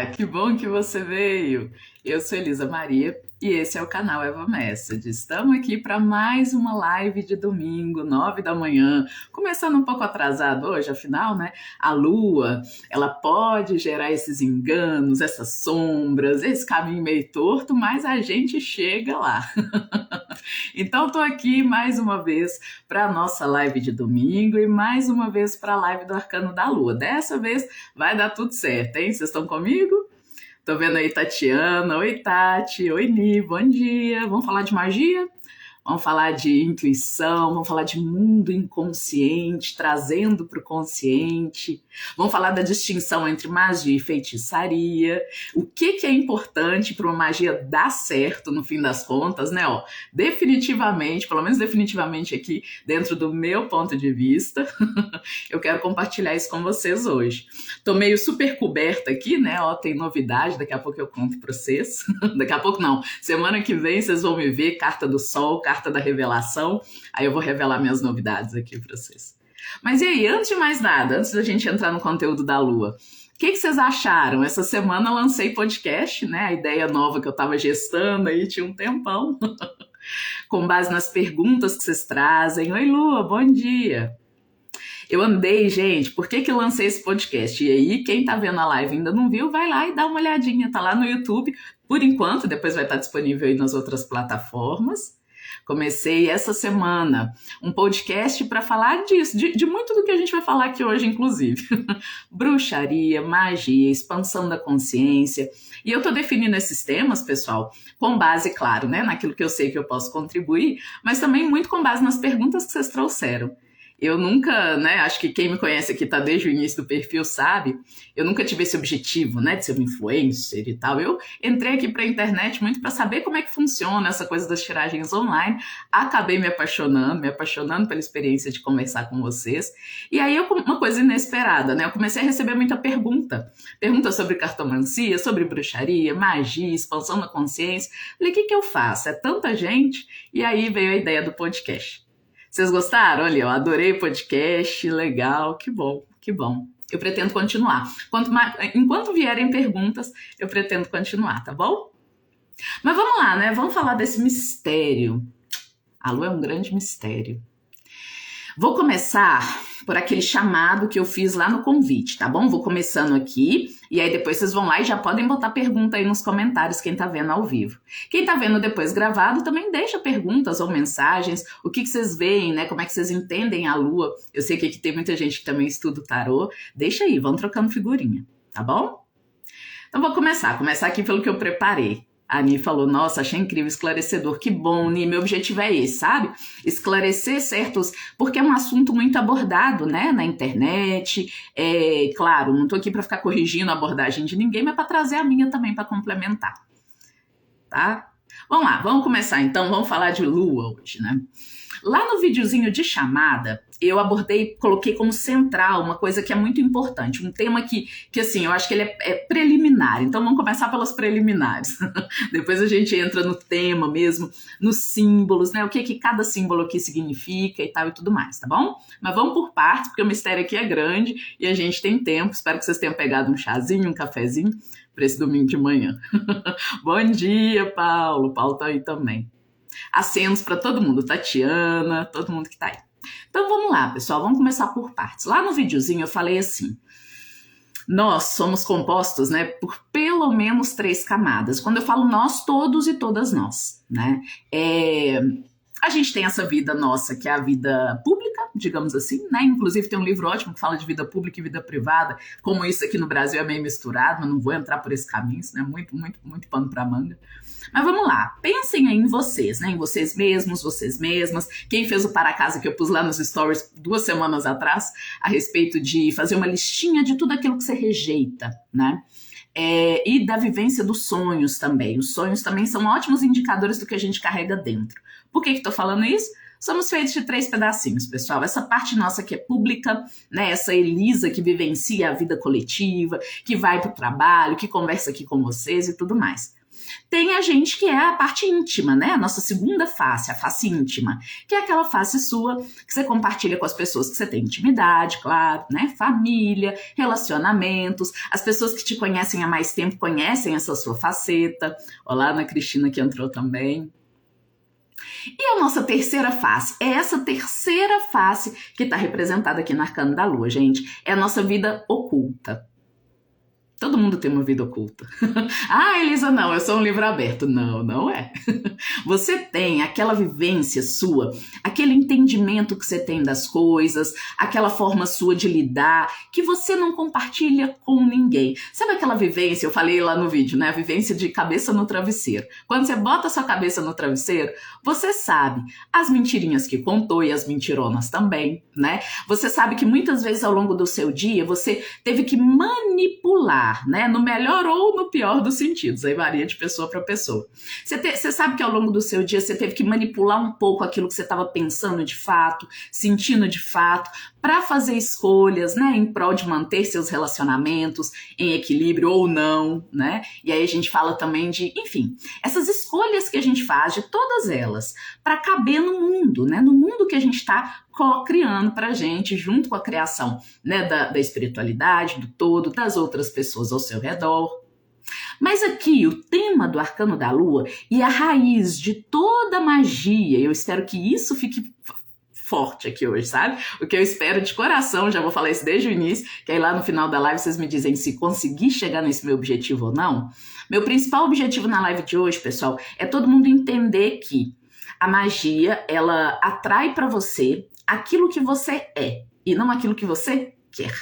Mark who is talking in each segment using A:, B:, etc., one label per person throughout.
A: Que bom que você veio. Eu sou Elisa Maria e esse é o canal Eva Message. Estamos aqui para mais uma live de domingo, 9 da manhã. Começando um pouco atrasado hoje, afinal, né? A lua, ela pode gerar esses enganos, essas sombras, esse caminho meio torto, mas a gente chega lá. Então, estou aqui mais uma vez para a nossa live de domingo e mais uma vez para a live do Arcano da Lua. Dessa vez vai dar tudo certo, hein? Vocês estão comigo? Tô vendo aí Tatiana. Oi, Tati. Oi, Ni. Bom dia. Vamos falar de magia? Vamos falar de intuição, vamos falar de mundo inconsciente, trazendo para o consciente. Vamos falar da distinção entre magia e feitiçaria. O que é importante para uma magia dar certo no fim das contas, né? Ó, definitivamente, pelo menos definitivamente aqui, dentro do meu ponto de vista, eu quero compartilhar isso com vocês hoje. Tô meio super coberta aqui, né? Ó, tem novidade, daqui a pouco eu conto para vocês. Daqui a pouco não, semana que vem vocês vão me ver, carta do sol, carta da revelação, aí eu vou revelar minhas novidades aqui para vocês. Mas e aí, antes de mais nada, antes da gente entrar no conteúdo da Lua, o que vocês acharam? Essa semana eu lancei podcast, né? A ideia nova que eu estava gestando aí tinha um tempão, com base nas perguntas que vocês trazem. Oi, Lua, bom dia! Eu andei, gente, por que eu lancei esse podcast? E aí, quem tá vendo a live e ainda não viu, vai lá e dá uma olhadinha, tá lá no YouTube, por enquanto, depois vai estar disponível aí nas outras plataformas. Comecei essa semana um podcast para falar disso, de muito do que a gente vai falar aqui hoje, inclusive. Bruxaria, magia, expansão da consciência. E eu tô definindo esses temas, pessoal, com base, claro, né, naquilo que eu sei que eu posso contribuir, mas também muito com base nas perguntas que vocês trouxeram. Eu nunca, né, acho que quem me conhece aqui tá desde o início do perfil sabe, eu nunca tive esse objetivo, né, de ser um influencer e tal. Eu entrei aqui pra internet muito para saber como é que funciona essa coisa das tiragens online, acabei me apaixonando pela experiência de conversar com vocês. E aí, uma coisa inesperada, né, eu comecei a receber muita pergunta sobre cartomancia, sobre bruxaria, magia, expansão da consciência. Falei, o que eu faço? É tanta gente. E aí veio a ideia do podcast. Vocês gostaram? Olha, eu adorei o podcast, legal, que bom, que bom. Eu pretendo continuar. Enquanto vierem perguntas, eu pretendo continuar, tá bom? Mas vamos lá, né? Vamos falar desse mistério. A Lua é um grande mistério. Vou começar por aquele chamado que eu fiz lá no convite, tá bom? Vou começando aqui e aí depois vocês vão lá e já podem botar pergunta aí nos comentários, quem tá vendo ao vivo. Quem tá vendo depois gravado também deixa perguntas ou mensagens, o que vocês veem, né? Como é que vocês entendem a Lua? Eu sei que aqui tem muita gente que também estuda o tarô. Deixa aí, vão trocando figurinha, tá bom? Então vou começar aqui pelo que eu preparei. A Ni falou, nossa, achei incrível, esclarecedor, que bom, Ni, meu objetivo é esse, sabe? Esclarecer certos, porque é um assunto muito abordado, né, na internet, claro, não tô aqui para ficar corrigindo a abordagem de ninguém, mas para trazer a minha também para complementar, tá? Vamos lá, vamos começar então, vamos falar de Lua hoje, né? Lá no videozinho de chamada, eu abordei, coloquei como central uma coisa que é muito importante, um tema que assim, eu acho que ele é preliminar, então vamos começar pelas preliminares. Depois a gente entra no tema mesmo, nos símbolos, né, o que cada símbolo aqui significa e tal e tudo mais, tá bom? Mas vamos por partes, porque o mistério aqui é grande e a gente tem tempo, espero que vocês tenham pegado um chazinho, um cafezinho para esse domingo de manhã. Bom dia, Paulo, Paulo tá aí também. Acenos para todo mundo, Tatiana, todo mundo que tá aí. Então vamos lá, pessoal, vamos começar por partes. Lá no videozinho eu falei assim, nós somos compostos, né, por pelo menos 3 camadas. Quando eu falo nós, todos e todas nós, né? A gente tem essa vida nossa, que é a vida pública, digamos assim, né? Inclusive tem um livro ótimo que fala de vida pública e vida privada, como isso aqui no Brasil é meio misturado, mas não vou entrar por esse caminho, isso é muito, muito, muito pano pra manga. Mas vamos lá, pensem aí em vocês, né? Em vocês mesmos, vocês mesmas. Quem fez o para casa que eu pus lá nos stories 2 semanas atrás, a respeito de fazer uma listinha de tudo aquilo que você rejeita, né? E da vivência dos sonhos também. Os sonhos também são ótimos indicadores do que a gente carrega dentro. Por que estou falando isso? Somos feitos de 3 pedacinhos, pessoal. Essa parte nossa que é pública, né? Essa Elisa que vivencia a vida coletiva, que vai para o trabalho, que conversa aqui com vocês e tudo mais. Tem a gente que é a parte íntima, né? A nossa segunda face, a face íntima, que é aquela face sua que você compartilha com as pessoas que você tem intimidade, claro, né? Família, relacionamentos, as pessoas que te conhecem há mais tempo conhecem essa sua faceta. Olá, Ana Cristina que entrou também. E a nossa terceira face, é essa terceira face que está representada aqui no Arcano da Lua, gente. É a nossa vida oculta. Todo mundo tem uma vida oculta. Ah, Elisa, não, eu sou um livro aberto. Não, não é. Você tem aquela vivência sua, aquele entendimento que você tem das coisas, aquela forma sua de lidar, que você não compartilha com ninguém. Sabe aquela vivência, eu falei lá no vídeo, né? A vivência de cabeça no travesseiro. Quando você bota a sua cabeça no travesseiro, você sabe as mentirinhas que contou e as mentironas também, né? Você sabe que muitas vezes ao longo do seu dia, você teve que manipular, né? No melhor ou no pior dos sentidos, aí varia de pessoa para pessoa. Você sabe que ao longo do seu dia você teve que manipular um pouco aquilo que você estava pensando de fato, sentindo de fato, para fazer escolhas, né? Em prol de manter seus relacionamentos em equilíbrio ou não, né? E aí a gente fala também de, enfim, essas escolhas que a gente faz, de todas elas, para caber no mundo, né? No mundo que a gente está co-criando pra gente, junto com a criação, né, da espiritualidade, do todo, das outras pessoas ao seu redor. Mas aqui o tema do Arcano da Lua e a raiz de toda a magia, eu espero que isso fique forte aqui hoje, sabe? O que eu espero de coração, já vou falar isso desde o início, que aí lá no final da live vocês me dizem se conseguir chegar nesse meu objetivo ou não. Meu principal objetivo na live de hoje, pessoal, é todo mundo entender que a magia, ela atrai para você aquilo que você é e não aquilo que você quer.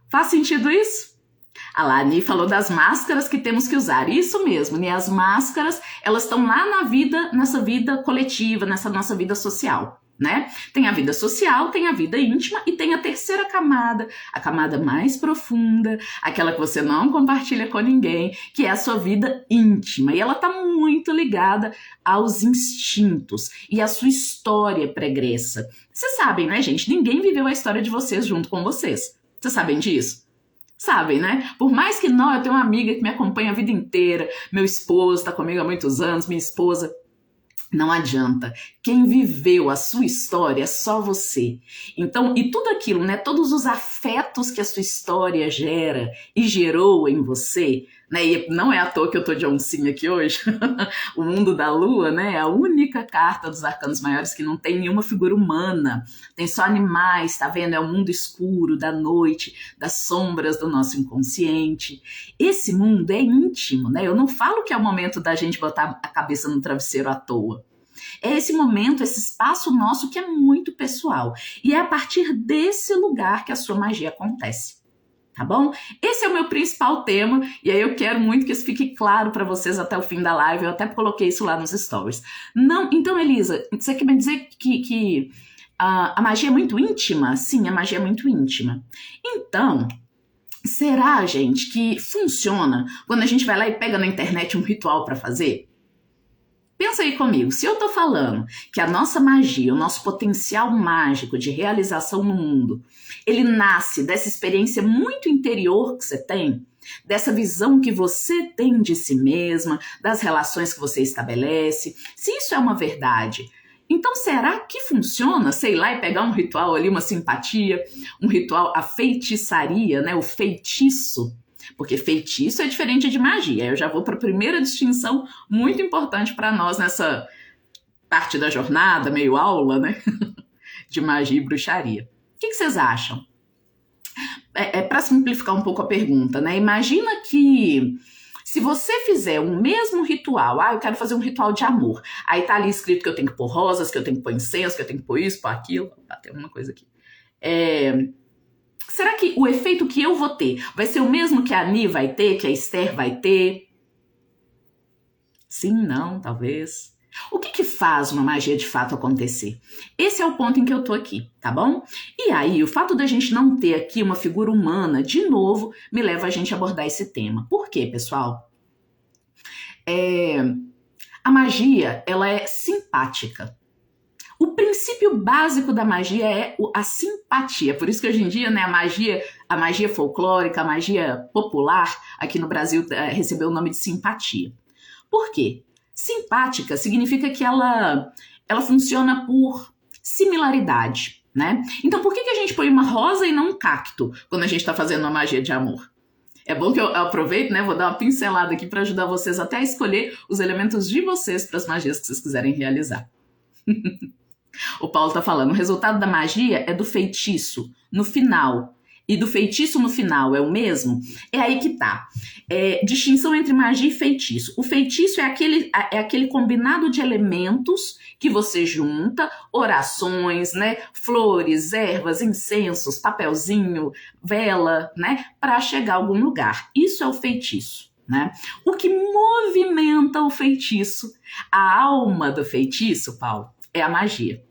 A: Faz sentido isso? A Lani falou das máscaras que temos que usar. Isso mesmo, né? As máscaras, elas estão lá na vida, nessa vida coletiva, nessa nossa vida social, né? Tem a vida social, tem a vida íntima e tem a terceira camada, a camada mais profunda, aquela que você não compartilha com ninguém, que é a sua vida íntima. E ela está muito ligada aos instintos e à sua história pregressa. Vocês sabem, né, gente? Ninguém viveu a história de vocês junto com vocês. Vocês sabem disso? Sabem, né? Por mais que não, eu tenho uma amiga que me acompanha a vida inteira, meu esposo está comigo há muitos anos, minha esposa. Não adianta. Quem viveu a sua história é só você. Então, e tudo aquilo, né? Todos os afetos que a sua história gera e gerou em você, né? E não é à toa que eu tô de oncinha aqui hoje. O mundo da lua, né? É a única carta dos arcanos maiores que não tem nenhuma figura humana. Tem só animais, tá vendo? É o mundo escuro da noite, das sombras do nosso inconsciente. Esse mundo é íntimo, né? Eu não falo que é o momento da gente botar a cabeça no travesseiro à toa. É esse momento, esse espaço nosso que é muito pessoal. E é a partir desse lugar que a sua magia acontece. Tá bom? Esse é o meu principal tema e aí eu quero muito que isso fique claro para vocês até o fim da live. Eu até coloquei isso lá nos stories. Não, então, Elisa, você quer me dizer que a magia é muito íntima? Sim, a magia é muito íntima. Então, será, gente, que funciona quando a gente vai lá e pega na internet um ritual para fazer? Pensa aí comigo, se eu tô falando que a nossa magia, o nosso potencial mágico de realização no mundo, ele nasce dessa experiência muito interior que você tem, dessa visão que você tem de si mesma, das relações que você estabelece, se isso é uma verdade, então será que funciona, sei lá, e pegar um ritual ali, uma simpatia, um ritual, a feitiçaria, né, o feitiço? Porque feitiço é diferente de magia. Eu já vou para a primeira distinção muito importante para nós nessa parte da jornada, meio aula, né? De magia e bruxaria. O que vocês acham? Para simplificar um pouco a pergunta, né? Imagina que se você fizer um mesmo ritual, eu quero fazer um ritual de amor. Aí tá ali escrito que eu tenho que pôr rosas, que eu tenho que pôr incenso, que eu tenho que pôr isso, pôr aquilo. Tem uma coisa aqui. Será que o efeito que eu vou ter vai ser o mesmo que a Ani vai ter, que a Esther vai ter? Sim, não, talvez. O que faz uma magia de fato acontecer? Esse é o ponto em que eu tô aqui, tá bom? E aí, o fato da gente não ter aqui uma figura humana, de novo, me leva a gente a abordar esse tema. Por quê, pessoal? A magia, ela é simpática. O O princípio básico da magia é a simpatia. Por isso que hoje em dia, né, a magia folclórica, a magia popular aqui no Brasil recebeu o nome de simpatia. Por quê? Simpática significa que ela funciona por similaridade, né? Então, por que a gente põe uma rosa e não um cacto quando a gente está fazendo uma magia de amor? É bom que eu aproveito, né? Vou dar uma pincelada aqui para ajudar vocês até a escolher os elementos de vocês para as magias que vocês quiserem realizar. O Paulo tá falando, o resultado da magia é do feitiço no final. E do feitiço no final é o mesmo? É aí que tá. Distinção entre magia e feitiço. O feitiço é aquele combinado de elementos que você junta, orações, né? Flores, ervas, incensos, papelzinho, vela, né? Para chegar a algum lugar. Isso é o feitiço, né? O que movimenta o feitiço, a alma do feitiço, Paulo, é a magia.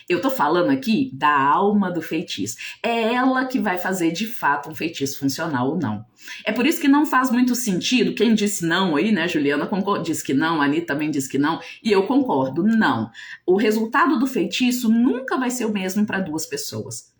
A: Eu tô falando aqui da alma do feitiço. É ela que vai fazer de fato um feitiço funcional ou não. É por isso que não faz muito sentido. Quem disse não aí, né? Juliana disse que não, a Anitta também disse que não, e eu concordo, não. O resultado do feitiço nunca vai ser o mesmo para duas pessoas.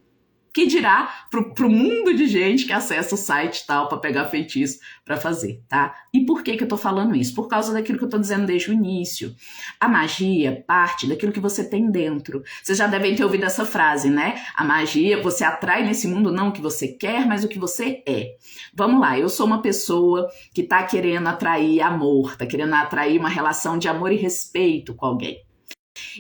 A: Que dirá pro mundo de gente que acessa o site e tal para pegar feitiço para fazer, tá? E por que eu tô falando isso? Por causa daquilo que eu tô dizendo desde o início. A magia parte daquilo que você tem dentro. Vocês já devem ter ouvido essa frase, né? A magia, você atrai nesse mundo não o que você quer, mas o que você é. Vamos lá, eu sou uma pessoa que tá querendo atrair amor, tá querendo atrair uma relação de amor e respeito com alguém.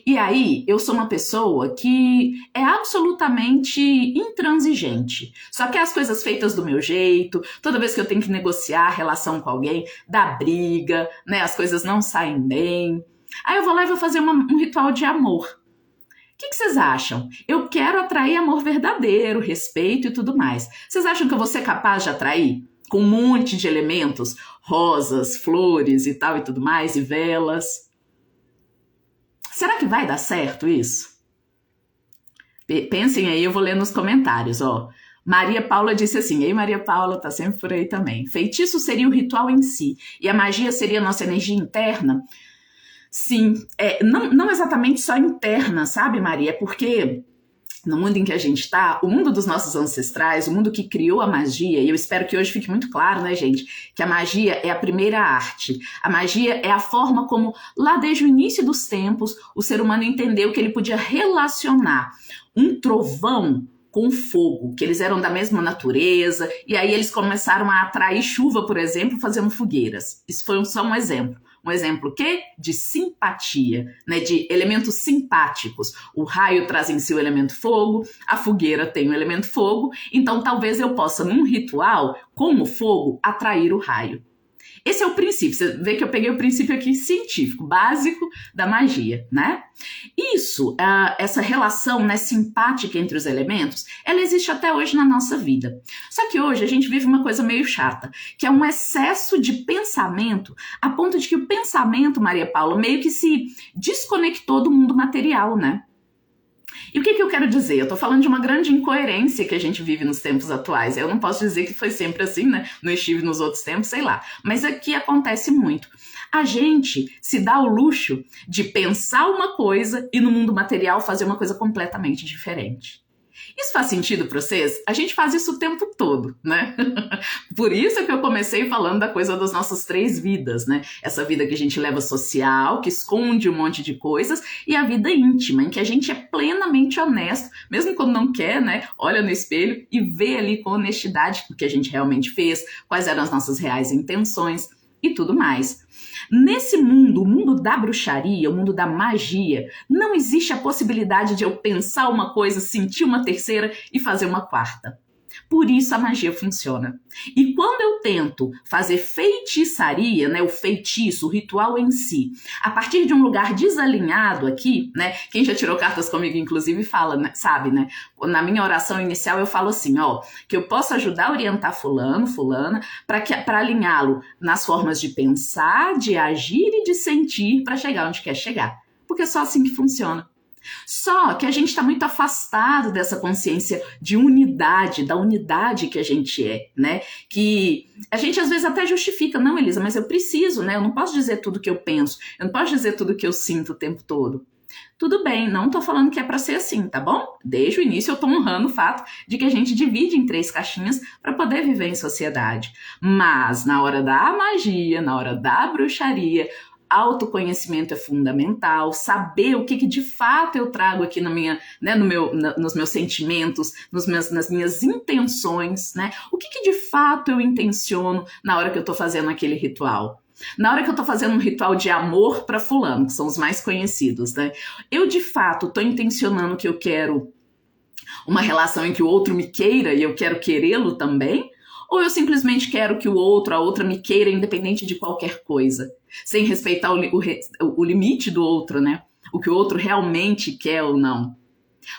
A: E aí, eu sou uma pessoa que é absolutamente intransigente. Só quer as coisas feitas do meu jeito. Toda vez que eu tenho que negociar a relação com alguém, dá briga, né? As coisas não saem bem. Aí eu vou lá e vou fazer um ritual de amor. O que vocês acham? Eu quero atrair amor verdadeiro, respeito e tudo mais. Vocês acham que eu vou ser capaz de atrair? Com um monte de elementos, rosas, flores e tal e tudo mais, e velas. Será que vai dar certo isso? Pensem aí, eu vou ler nos comentários, ó. Maria Paula disse assim, ei Maria Paula, tá sempre por aí também. Feitiço seria o ritual em si, e a magia seria a nossa energia interna? Sim, não exatamente só interna, sabe Maria? Porque no mundo em que a gente está, o mundo dos nossos ancestrais, o mundo que criou a magia, e eu espero que hoje fique muito claro, né, gente, que a magia é a primeira arte. A magia é a forma como, lá desde o início dos tempos, o ser humano entendeu que ele podia relacionar um trovão com fogo, que eles eram da mesma natureza, e aí eles começaram a atrair chuva, por exemplo, fazendo fogueiras. Isso foi só um exemplo. Um exemplo o quê? De simpatia, né? De elementos simpáticos. O raio traz em si o elemento fogo, a fogueira tem o elemento fogo, então talvez eu possa, num ritual, com o fogo, atrair o raio. Esse é o princípio, você vê que eu peguei o princípio aqui científico, básico da magia, né? Isso, essa relação, né, simpática entre os elementos, ela existe até hoje na nossa vida. Só que hoje a gente vive uma coisa meio chata, que é um excesso de pensamento, a ponto de que o pensamento, Maria Paula, meio que se desconectou do mundo material, né? E o que eu quero dizer? Eu tô falando de uma grande incoerência que a gente vive nos tempos atuais. Eu não posso dizer que foi sempre assim, né? Não estive nos outros tempos, sei lá. Mas aqui acontece muito. A gente se dá o luxo de pensar uma coisa e no mundo material fazer uma coisa completamente diferente. Isso faz sentido para vocês? A gente faz isso o tempo todo, né? Por isso que eu comecei falando da coisa das nossas 3 vidas, né? Essa vida que a gente leva social, que esconde um monte de coisas, e a vida íntima, em que a gente é plenamente honesto, mesmo quando não quer, né? Olha no espelho e vê ali com honestidade o que a gente realmente fez, quais eram as nossas reais intenções e tudo mais. Nesse mundo, o mundo da bruxaria, o mundo da magia, não existe a possibilidade de eu pensar uma coisa, sentir uma terceira e fazer uma quarta. Por isso a magia funciona. E quando eu tento fazer feitiçaria, né, o feitiço, o ritual em si, a partir de um lugar desalinhado aqui, né, quem já tirou cartas comigo, inclusive, fala, né, sabe, né, na minha oração inicial eu falo assim, ó, que eu posso ajudar a orientar fulano, fulana, para alinhá-lo nas formas de pensar, de agir e de sentir para chegar onde quer chegar. Porque é só assim que funciona. Só que a gente está muito afastado dessa consciência de unidade, da unidade que a gente é, né? Que a gente às vezes até justifica, não, Elisa, mas eu preciso, né? Eu não posso dizer tudo que eu penso, eu não posso dizer tudo que eu sinto o tempo todo. Tudo bem, não tô falando que é para ser assim, tá bom? Desde o início eu tô honrando o fato de que a gente divide em 3 caixinhas para poder viver em sociedade. Mas na hora da magia, na hora da bruxaria, autoconhecimento é fundamental, saber o que de fato eu trago aqui na minha, né, nos meus sentimentos, nas minhas intenções, né? O que de fato eu intenciono na hora que eu estou fazendo aquele ritual. Na hora que eu estou fazendo um ritual de amor para fulano, que são os mais conhecidos, né? Eu de fato estou intencionando que eu quero uma relação em que o outro me queira e eu quero querê-lo também? Ou eu simplesmente quero que o outro, a outra me queira independente de qualquer coisa, sem respeitar o limite do outro, né? O que o outro realmente quer ou não.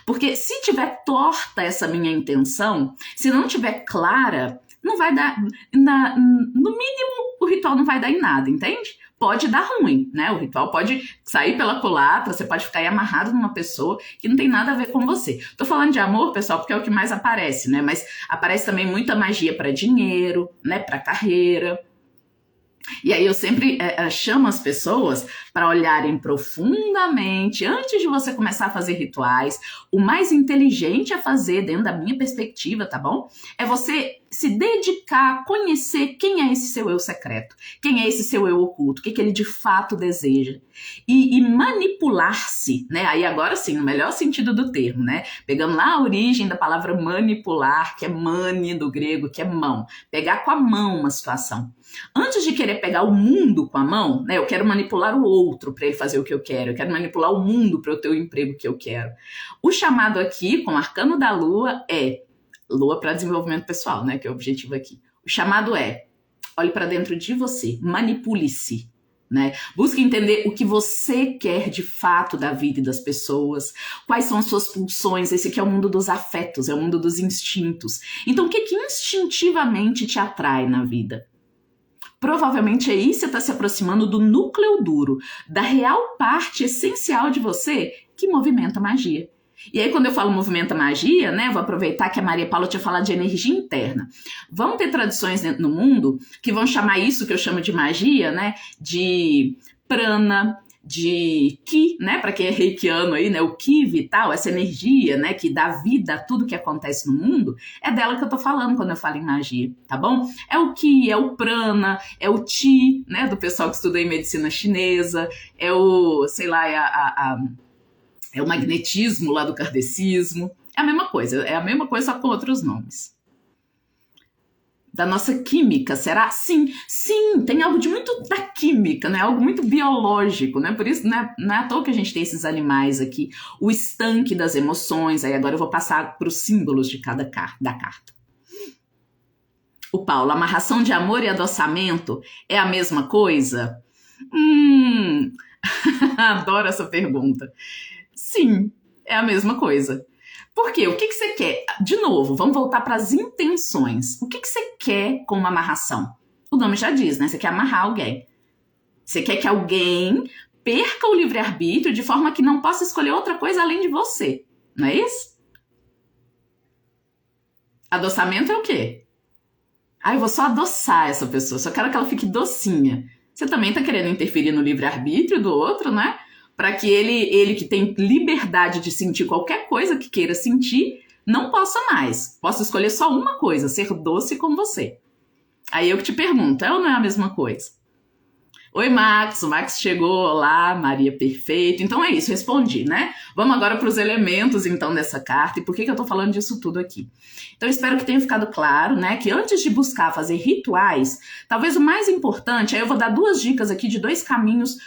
A: Porque se tiver torta essa minha intenção, se não tiver clara, não vai dar, no mínimo o ritual não vai dar em nada, entende? Pode dar ruim, né? O ritual pode sair pela culatra, você pode ficar aí amarrado numa pessoa que não tem nada a ver com você. Tô falando de amor, pessoal, porque é o que mais aparece, né? Mas aparece também muita magia para dinheiro, né? Para carreira. E aí eu sempre chamo as pessoas para olharem profundamente, antes de você começar a fazer rituais. O mais inteligente a fazer, dentro da minha perspectiva, tá bom? É você se dedicar a conhecer quem é esse seu eu secreto, quem é esse seu eu oculto, o que ele de fato deseja. E manipular-se, né? Aí agora sim, no melhor sentido do termo, né? Pegando lá a origem da palavra manipular, que é mani do grego, que é mão. Pegar com a mão uma situação. Antes de querer pegar o mundo com a mão, né? Eu quero manipular o outro para ele fazer o que eu quero. Eu quero manipular o mundo para eu ter o emprego que eu quero. O chamado aqui, com o arcano da lua, é lua para desenvolvimento pessoal, né? Que é o objetivo aqui. O chamado é, olhe para dentro de você, manipule-se. Né? Busque entender o que você quer de fato da vida e das pessoas, quais são as suas pulsões. Esse aqui é o mundo dos afetos, é o mundo dos instintos. Então, o que instintivamente te atrai na vida? Provavelmente aí você está se aproximando do núcleo duro, da real parte essencial de você que movimenta a magia. E aí, quando eu falo movimenta magia, né, vou aproveitar que a Maria Paula tinha falado de energia interna. Vão ter tradições no mundo que vão chamar isso que eu chamo de magia, né, de prana, de ki, né, para quem é reikiano aí, né, o ki vital, essa energia, né, que dá vida a tudo que acontece no mundo, é dela que eu tô falando quando eu falo em magia, tá bom? É o ki, é o prana, é o chi, né, do pessoal que estuda em medicina chinesa, é o, sei lá, é o magnetismo lá do kardecismo. É a mesma coisa, só com outros nomes. Da nossa química, será? Sim, tem algo de muito da química, né? Algo muito biológico, né? Por isso, né? Não é à toa que a gente tem esses animais aqui. O estanque das emoções. Aí agora eu vou passar para os símbolos de cada da carta. O Paulo, amarração de amor e adoçamento é a mesma coisa? Adoro essa pergunta. Sim, é a mesma coisa. Por quê? O que você quer? De novo, vamos voltar para as intenções. O que você quer com uma amarração? O nome já diz, né? Você quer amarrar alguém. Você quer que alguém perca o livre-arbítrio de forma que não possa escolher outra coisa além de você. Não é isso? Adoçamento é o quê? Eu vou só adoçar essa pessoa, só quero que ela fique docinha. Você também está querendo interferir no livre-arbítrio do outro, né? Para que ele que tem liberdade de sentir qualquer coisa que queira sentir, não possa mais. Possa escolher só uma coisa, ser doce com você. Aí eu que te pergunto, é ou não é a mesma coisa? Oi, Max, o Max chegou, olá, Maria, perfeito. Então é isso, respondi, né? Vamos agora para os elementos, então, dessa carta e por que eu tô falando disso tudo aqui. Então, espero que tenha ficado claro, né, que antes de buscar fazer rituais, talvez o mais importante, aí eu vou dar 2 dicas aqui de 2 caminhos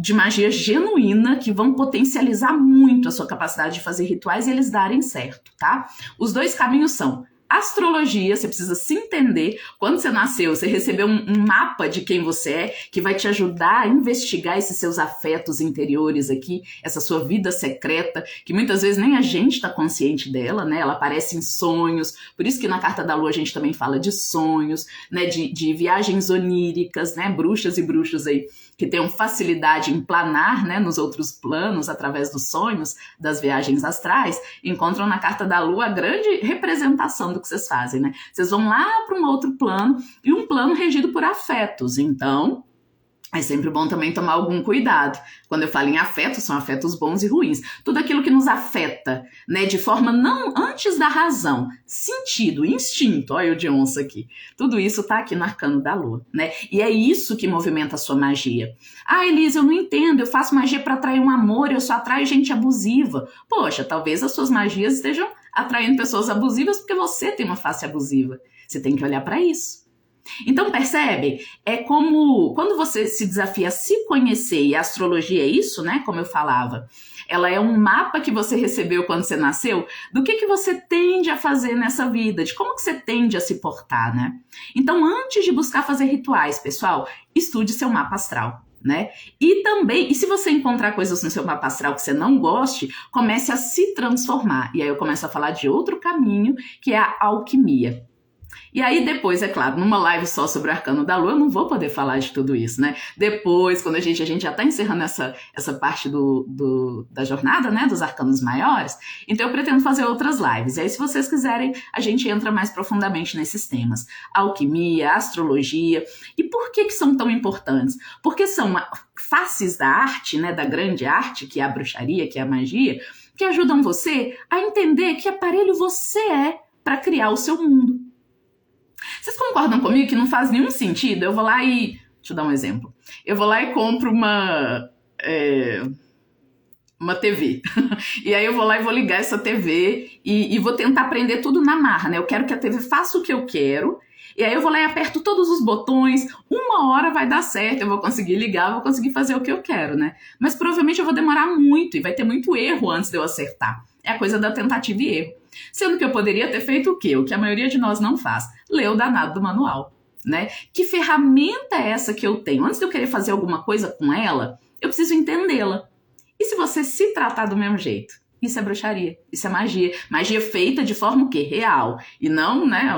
A: de magia genuína que vão potencializar muito a sua capacidade de fazer rituais e eles darem certo, tá? Os 2 caminhos são astrologia, você precisa se entender. Quando você nasceu, você recebeu um mapa de quem você é, que vai te ajudar a investigar esses seus afetos interiores aqui, essa sua vida secreta, que muitas vezes nem a gente está consciente dela, né? Ela aparece em sonhos, por isso que na Carta da Lua a gente também fala de sonhos, né? De viagens oníricas, né? Bruxas e bruxos aí que tenham facilidade em planar, né, nos outros planos, através dos sonhos, das viagens astrais, encontram na Carta da Lua a grande representação do que vocês fazem, né? Vocês vão lá para um outro plano, e um plano regido por afetos. Então, É sempre bom também tomar algum cuidado. Quando eu falo em afetos, são afetos bons e ruins. Tudo aquilo que nos afeta, né, de forma não antes da razão, sentido, instinto, olha o de onça aqui. Tudo isso tá aqui no arcano da lua, né? E é isso que movimenta a sua magia. Ah, Elisa, eu não entendo, eu faço magia para atrair um amor, eu só atraio gente abusiva. Poxa, talvez as suas magias estejam atraindo pessoas abusivas porque você tem uma face abusiva. Você tem que olhar para isso. Então, percebe? É como quando você se desafia a se conhecer, e a astrologia é isso, né? Como eu falava, ela é um mapa que você recebeu quando você nasceu, do que você tende a fazer nessa vida, de como que você tende a se portar, né? Então, antes de buscar fazer rituais, pessoal, estude seu mapa astral. Né? E também, e se você encontrar coisas no seu mapa astral que você não goste, comece a se transformar. E aí eu começo a falar de outro caminho, que é a alquimia. E aí depois, é claro, numa live só sobre o arcano da lua, eu não vou poder falar de tudo isso, né? Depois, quando a gente já tá encerrando essa parte da jornada, né, dos arcanos maiores, então eu pretendo fazer outras lives. E aí, se vocês quiserem, a gente entra mais profundamente nesses temas. Alquimia, astrologia. E por que são tão importantes? Porque são faces da arte, né, da grande arte, que é a bruxaria, que é a magia, que ajudam você a entender que aparelho você é para criar o seu mundo. Vocês concordam comigo que não faz nenhum sentido? Eu vou lá e... Deixa eu dar um exemplo. Eu vou lá e compro uma TV. E aí eu vou lá e vou ligar essa TV e vou tentar aprender tudo na marra, né? Eu quero que a TV faça o que eu quero. E aí eu vou lá e aperto todos os botões. Uma hora vai dar certo, eu vou conseguir ligar, vou conseguir fazer o que eu quero, né? Mas provavelmente eu vou demorar muito e vai ter muito erro antes de eu acertar. É a coisa da tentativa e erro. Sendo que eu poderia ter feito o quê? O que a maioria de nós não faz. Ler o danado do manual, né? Que ferramenta é essa que eu tenho? Antes de eu querer fazer alguma coisa com ela, eu preciso entendê-la. E se você se tratar do mesmo jeito? Isso é bruxaria, isso é magia. Magia feita de forma o quê? Real. E não, né,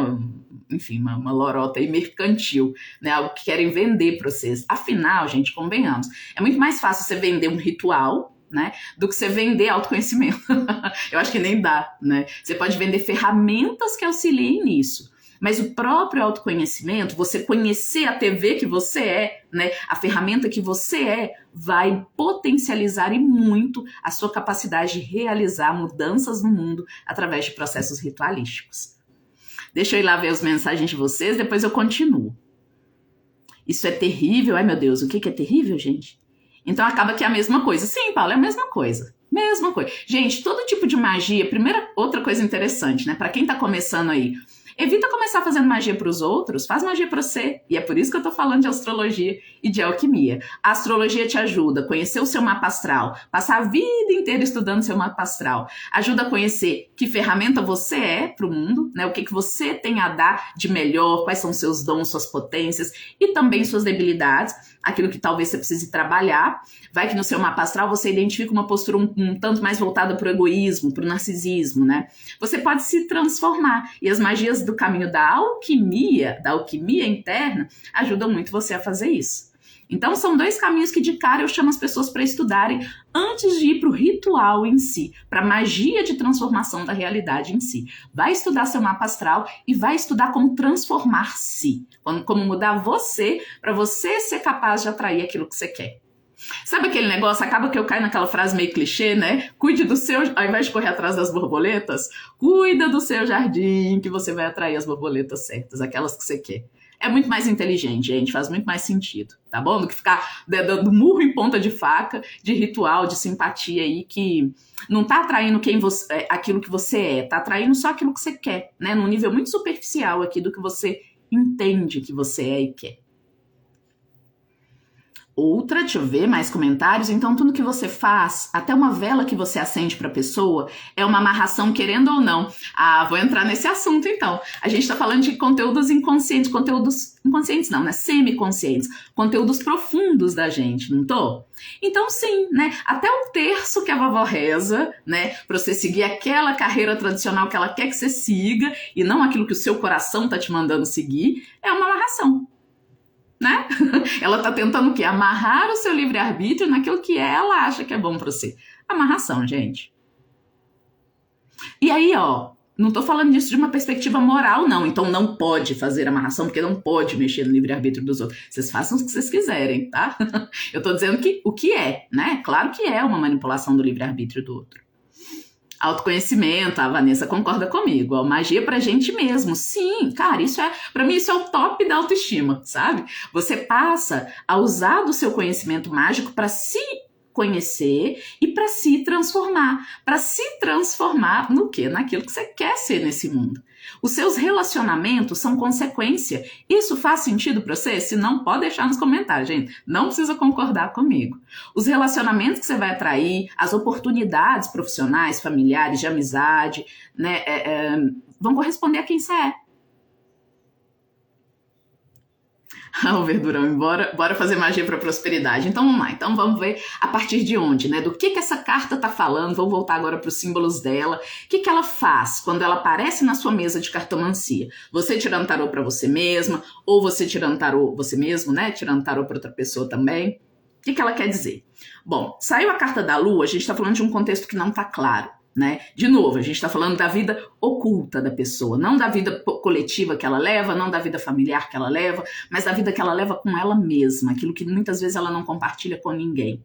A: enfim, uma lorota aí mercantil, né? Algo que querem vender para vocês. Afinal, gente, convenhamos, é muito mais fácil você vender um ritual, né, do que você vender autoconhecimento. Eu acho que nem dá, né? Você pode vender ferramentas que auxiliem nisso. Mas o próprio autoconhecimento, você conhecer a TV que você é, né, a ferramenta que você é, vai potencializar e muito a sua capacidade de realizar mudanças no mundo através de processos ritualísticos. Deixa eu ir lá ver as mensagens de vocês, depois eu continuo. Isso é terrível? Ai, meu Deus, o que é terrível, gente? Então acaba que é a mesma coisa. Sim, Paulo, é a mesma coisa. Mesma coisa. Gente, todo tipo de magia, outra coisa interessante, né? Para quem tá começando aí, evita começar fazendo magia para os outros, faz magia para você. E é por isso que eu tô falando de astrologia e de alquimia. A astrologia te ajuda a conhecer o seu mapa astral, passar a vida inteira estudando seu mapa astral. Ajuda a conhecer que ferramenta você é para o mundo, né? O que você tem a dar de melhor, quais são seus dons, suas potências e também suas debilidades, aquilo que talvez você precise trabalhar. Vai que no seu mapa astral você identifica uma postura um tanto mais voltada para o egoísmo, para o narcisismo, né? Você pode se transformar. E as magias do caminho da alquimia interna, ajudam muito você a fazer isso. Então são dois caminhos que de cara eu chamo as pessoas para estudarem antes de ir para o ritual em si, para a magia de transformação da realidade em si. Vai estudar seu mapa astral e vai estudar como transformar-se, como mudar você para você ser capaz de atrair aquilo que você quer. Sabe aquele negócio? Acaba que eu caio naquela frase meio clichê, né? Cuide do seu... Ao invés de correr atrás das borboletas, cuida do seu jardim que você vai atrair as borboletas certas, aquelas que você quer. É muito mais inteligente, gente, faz muito mais sentido, tá bom? Do que ficar dando murro em ponta de faca, de ritual, de simpatia aí, que não tá atraindo aquilo que você é, tá atraindo só aquilo que você quer, né? Num nível muito superficial aqui do que você entende que você é e quer. Outra, deixa eu ver mais comentários. Então, tudo que você faz, até uma vela que você acende para a pessoa, é uma amarração, querendo ou não. Ah, vou entrar nesse assunto então. A gente está falando de conteúdos inconscientes, conteúdos inconscientes não, né? Semiconscientes, conteúdos profundos da gente, não tô? Então, sim, né? Até o terço que a vovó reza, né? Para você seguir aquela carreira tradicional que ela quer que você siga e não aquilo que o seu coração tá te mandando seguir, é uma amarração. Né? Ela tá tentando o quê? Amarrar o seu livre-arbítrio naquilo que ela acha que é bom pra você. Amarração, gente. E aí, ó, Não estou falando disso de uma perspectiva moral, não. Então não pode fazer amarração, porque não pode mexer no livre-arbítrio dos outros. Vocês façam o que vocês quiserem, tá? Eu estou dizendo que o que é, né? Claro que é uma manipulação do livre-arbítrio do outro. Autoconhecimento, a Vanessa concorda comigo. Ó, magia pra gente mesmo. Sim, cara, pra mim isso é o top da autoestima, sabe? Você passa a usar do seu conhecimento mágico para se conhecer e para se transformar no quê? Naquilo que você quer ser nesse mundo. Os seus relacionamentos são consequência. Isso faz sentido para você? Se não, pode deixar nos comentários, gente. Não precisa concordar comigo. Os relacionamentos que você vai atrair, as oportunidades profissionais, familiares, de amizade, né, vão corresponder a quem você é. O Verdurão, bora fazer magia para prosperidade. Então vamos lá, então vamos ver a partir de onde, né? Do que essa carta tá falando. Vamos voltar agora para os símbolos dela. O que ela faz quando ela aparece na sua mesa de cartomancia? Você tirando tarô para você mesma, ou você tirando tarô você mesmo, né? Tirando tarô para outra pessoa também. O que ela quer dizer? Bom, saiu a carta da Lua, a gente tá falando de um contexto que não tá claro. Né? De novo, a gente está falando da vida oculta da pessoa, não da vida coletiva que ela leva, não da vida familiar que ela leva, mas da vida que ela leva com ela mesma, aquilo que muitas vezes ela não compartilha com ninguém.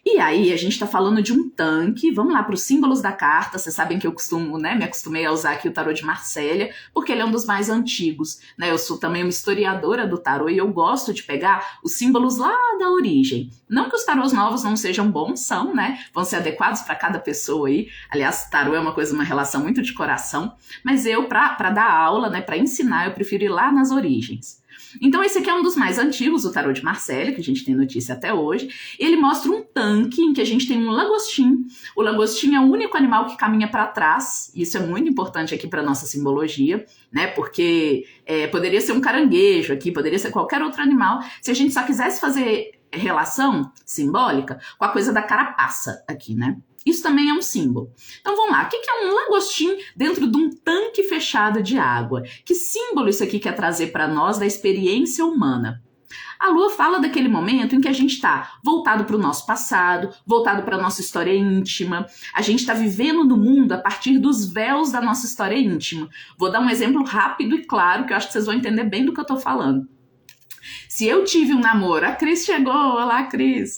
A: E aí, a gente está falando de um tanque. Vamos lá para os símbolos da carta. Vocês sabem que eu costumo, né, me acostumei a usar aqui o tarô de Marsella, porque ele é um dos mais antigos, né? Eu sou também uma historiadora do tarô e eu gosto de pegar os símbolos lá da origem. Não que os tarôs novos não sejam bons, são, né? Vão ser adequados para cada pessoa aí. Aliás, tarô é uma relação muito de coração. Mas eu, para dar aula, né, para ensinar, eu prefiro ir lá nas origens. Então esse aqui é um dos mais antigos, o tarô de Marsella, que a gente tem notícia até hoje. Ele mostra um tanque em que a gente tem um lagostim. O lagostim é o único animal que caminha para trás. Isso é muito importante aqui para nossa simbologia, né? Porque poderia ser um caranguejo aqui, poderia ser qualquer outro animal. Se a gente só quisesse fazer relação simbólica com a coisa da carapaça aqui, né? Isso também é um símbolo. Então vamos lá, o que é um lagostim dentro de um tanque fechado de água? Que símbolo isso aqui quer trazer para nós da experiência humana? A Lua fala daquele momento em que a gente está voltado para o nosso passado, voltado para a nossa história íntima. A gente está vivendo no mundo a partir dos véus da nossa história íntima. Vou dar um exemplo rápido e claro, que eu acho que vocês vão entender bem do que eu estou falando. Se eu tive um namoro, a Cris chegou, olá Cris.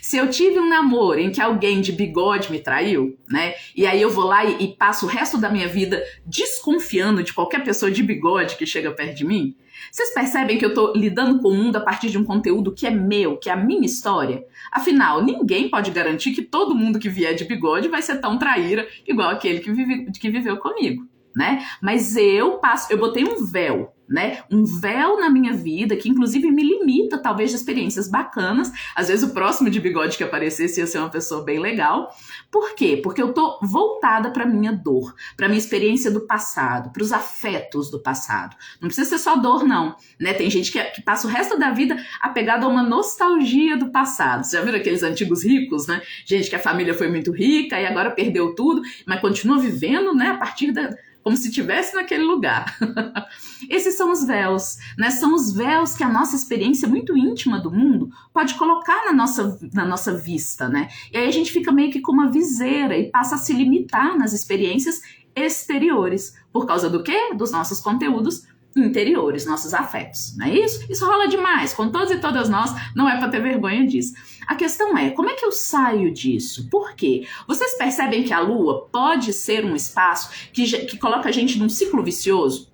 A: Se eu tive um namoro em que alguém de bigode me traiu, né? E aí eu vou lá e passo o resto da minha vida desconfiando de qualquer pessoa de bigode que chega perto de mim, vocês percebem que eu tô lidando com o mundo a partir de um conteúdo que é meu, que é a minha história? Afinal, ninguém pode garantir que todo mundo que vier de bigode vai ser tão traíra igual aquele que viveu comigo, né? Mas eu botei um véu, né? Um véu na minha vida que inclusive me limita talvez de experiências bacanas. Às vezes o próximo de bigode que aparecesse ia ser uma pessoa bem legal. Por quê? Porque eu tô voltada para minha dor, para minha experiência do passado, para os afetos do passado. Não precisa ser só dor não, né? Tem gente que passa o resto da vida apegada a uma nostalgia do passado. Você já viram aqueles antigos ricos, né? Gente que a família foi muito rica e agora perdeu tudo, mas continua vivendo, né? A partir como se estivesse naquele lugar. Esses são os véus, né? São os véus que a nossa experiência muito íntima do mundo pode colocar na nossa vista, né? E aí a gente fica meio que com uma viseira e passa a se limitar nas experiências exteriores. Por causa do quê? Dos nossos conteúdos interiores, nossos afetos, não é isso? Isso rola demais, com todos e todas nós, não é para ter vergonha disso. A questão é, como é que eu saio disso? Por quê? Vocês percebem que a Lua pode ser um espaço que coloca a gente num ciclo vicioso?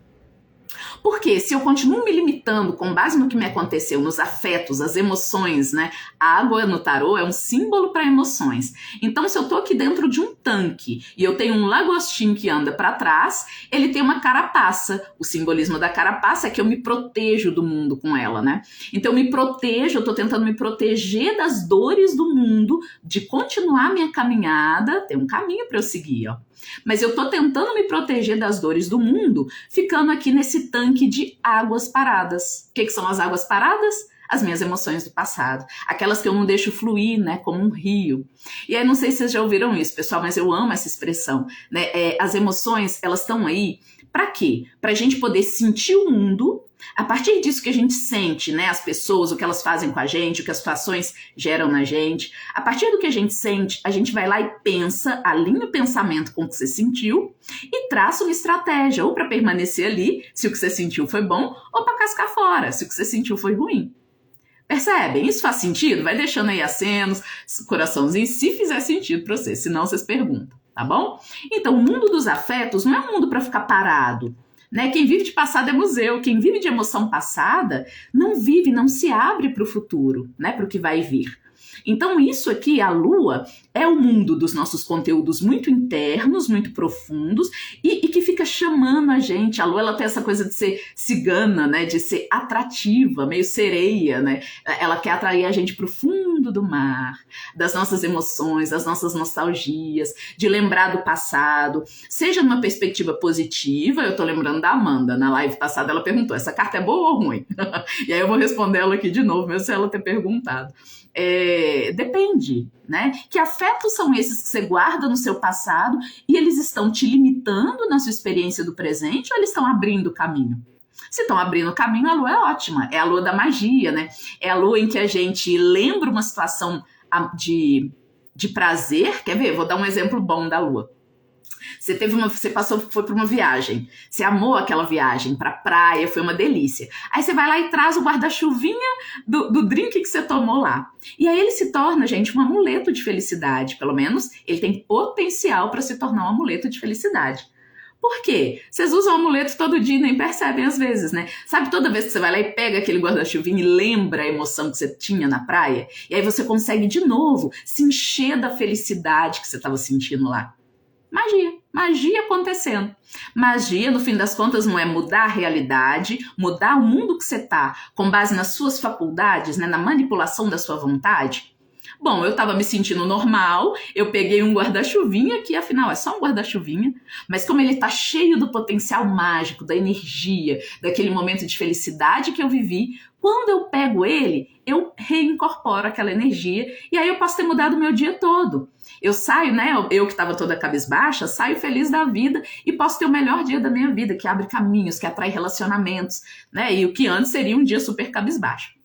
A: Porque se eu continuo me limitando com base no que me aconteceu, nos afetos, as emoções, né? A água no tarô é um símbolo para emoções. Então, se eu tô aqui dentro de um tanque e eu tenho um lagostim que anda para trás, ele tem uma carapaça. O simbolismo da carapaça é que eu me protejo do mundo com ela, né? Então, eu me protejo, eu tô tentando me proteger das dores do mundo, de continuar minha caminhada. Tem um caminho para eu seguir, ó. Mas eu tô tentando me proteger das dores do mundo, ficando aqui nesse tanque de águas paradas. O que são as águas paradas? As minhas emoções do passado. Aquelas que eu não deixo fluir, né? Como um rio. E aí, não sei se vocês já ouviram isso, pessoal, mas eu amo essa expressão, né? As emoções, elas estão aí Para quê? Para a gente poder sentir o mundo. A partir disso que a gente sente, né, as pessoas, o que elas fazem com a gente, o que as situações geram na gente, a partir do que a gente sente, a gente vai lá e pensa, alinha o pensamento com o que você sentiu e traça uma estratégia, ou para permanecer ali, se o que você sentiu foi bom, ou para cascar fora, se o que você sentiu foi ruim. Percebem? Isso faz sentido? Vai deixando aí acenos, coraçãozinho, se fizer sentido para você, senão vocês perguntam, tá bom? Então, o mundo dos afetos não é um mundo para ficar parado. Né? Quem vive de passado é museu, quem vive de emoção passada não vive, não se abre para o futuro, né? Para o que vai vir. Então isso aqui, a Lua, é o mundo dos nossos conteúdos muito internos, muito profundos e que fica chamando a gente. A Lua, ela tem essa coisa de ser cigana, né? De ser atrativa, meio sereia, né? Ela quer atrair a gente para o fundo do mar, das nossas emoções, das nossas nostalgias, de lembrar do passado, seja numa perspectiva positiva. Eu tô lembrando da Amanda, na live passada ela perguntou, essa carta é boa ou ruim? E aí eu vou responder ela aqui de novo, mesmo sem ela ter perguntado. Depende, né? Que afetos são esses que você guarda no seu passado e eles estão te limitando na sua experiência do presente ou eles estão abrindo caminho? Se estão abrindo caminho, a lua é ótima, é a lua da magia, né? É a lua em que a gente lembra uma situação de prazer. Quer ver? Vou dar um exemplo bom da lua. Você foi para uma viagem, você amou aquela viagem para praia, foi uma delícia. Aí você vai lá e traz o guarda-chuvinha do drink que você tomou lá. E aí ele se torna, gente, um amuleto de felicidade. Pelo menos ele tem potencial para se tornar um amuleto de felicidade. Por quê? Vocês usam o amuleto todo dia e nem percebem às vezes, né? Sabe, toda vez que você vai lá e pega aquele guarda-chuvinha e lembra a emoção que você tinha na praia, e aí você consegue de novo se encher da felicidade que você estava sentindo lá. Magia acontecendo. Magia, no fim das contas, não é mudar a realidade, mudar o mundo que você tá, com base nas suas faculdades, né, na manipulação da sua vontade. Bom, eu tava me sentindo normal, eu peguei um guarda-chuvinha, que afinal é só um guarda-chuvinha, mas como ele tá cheio do potencial mágico, da energia, daquele momento de felicidade que eu vivi, quando eu pego ele, eu reincorporo aquela energia e aí eu posso ter mudado o meu dia todo. Eu saio, né, eu que estava toda cabisbaixa, saio feliz da vida e posso ter o melhor dia da minha vida, que abre caminhos, que atrai relacionamentos, né, e o que antes seria um dia super cabisbaixo.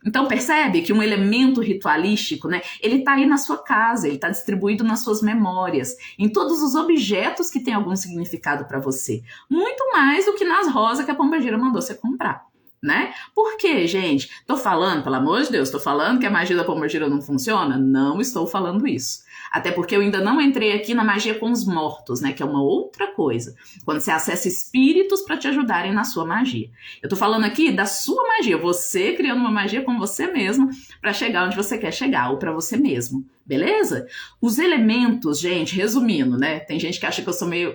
A: Então percebe que um elemento ritualístico, né, ele tá aí na sua casa, ele tá distribuído nas suas memórias, em todos os objetos que têm algum significado para você. Muito mais do que nas rosas que a Pombagira mandou você comprar. Né? Por quê, gente? Tô falando, pelo amor de Deus, tô falando que a magia da Pombagira não funciona? Não estou falando isso. Até porque eu ainda não entrei aqui na magia com os mortos, né? Que é uma outra coisa. Quando você acessa espíritos para te ajudarem na sua magia. Eu tô falando aqui da sua magia, você criando uma magia com você mesmo para chegar onde você quer chegar, ou para você mesmo. Beleza? Os elementos, gente, resumindo, né? Tem gente que acha que eu sou meio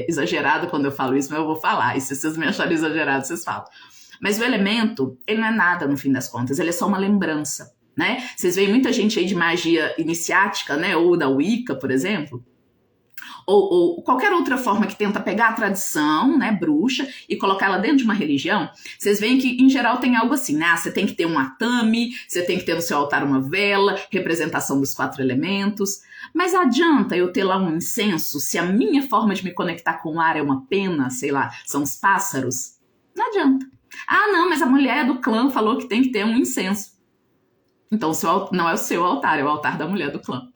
A: exagerada quando eu falo isso, mas eu vou falar. E se vocês me acharem exagerado, vocês falam. Mas o elemento, ele não é nada no fim das contas, ele é só uma lembrança, né? Vocês veem muita gente aí de magia iniciática, né? Ou da Wicca, por exemplo, ou qualquer outra forma que tenta pegar a tradição, né, bruxa, e colocar ela dentro de uma religião. Vocês veem que, em geral, tem algo assim, né? Você tem que ter um atame, você tem que ter no seu altar uma vela, representação dos 4 elementos. Mas adianta eu ter lá um incenso se a minha forma de me conectar com o ar é uma pena, sei lá, são os pássaros? Não adianta. Ah, não, mas a mulher do clã falou que tem que ter um incenso. Então não é o seu altar, é o altar da mulher do clã.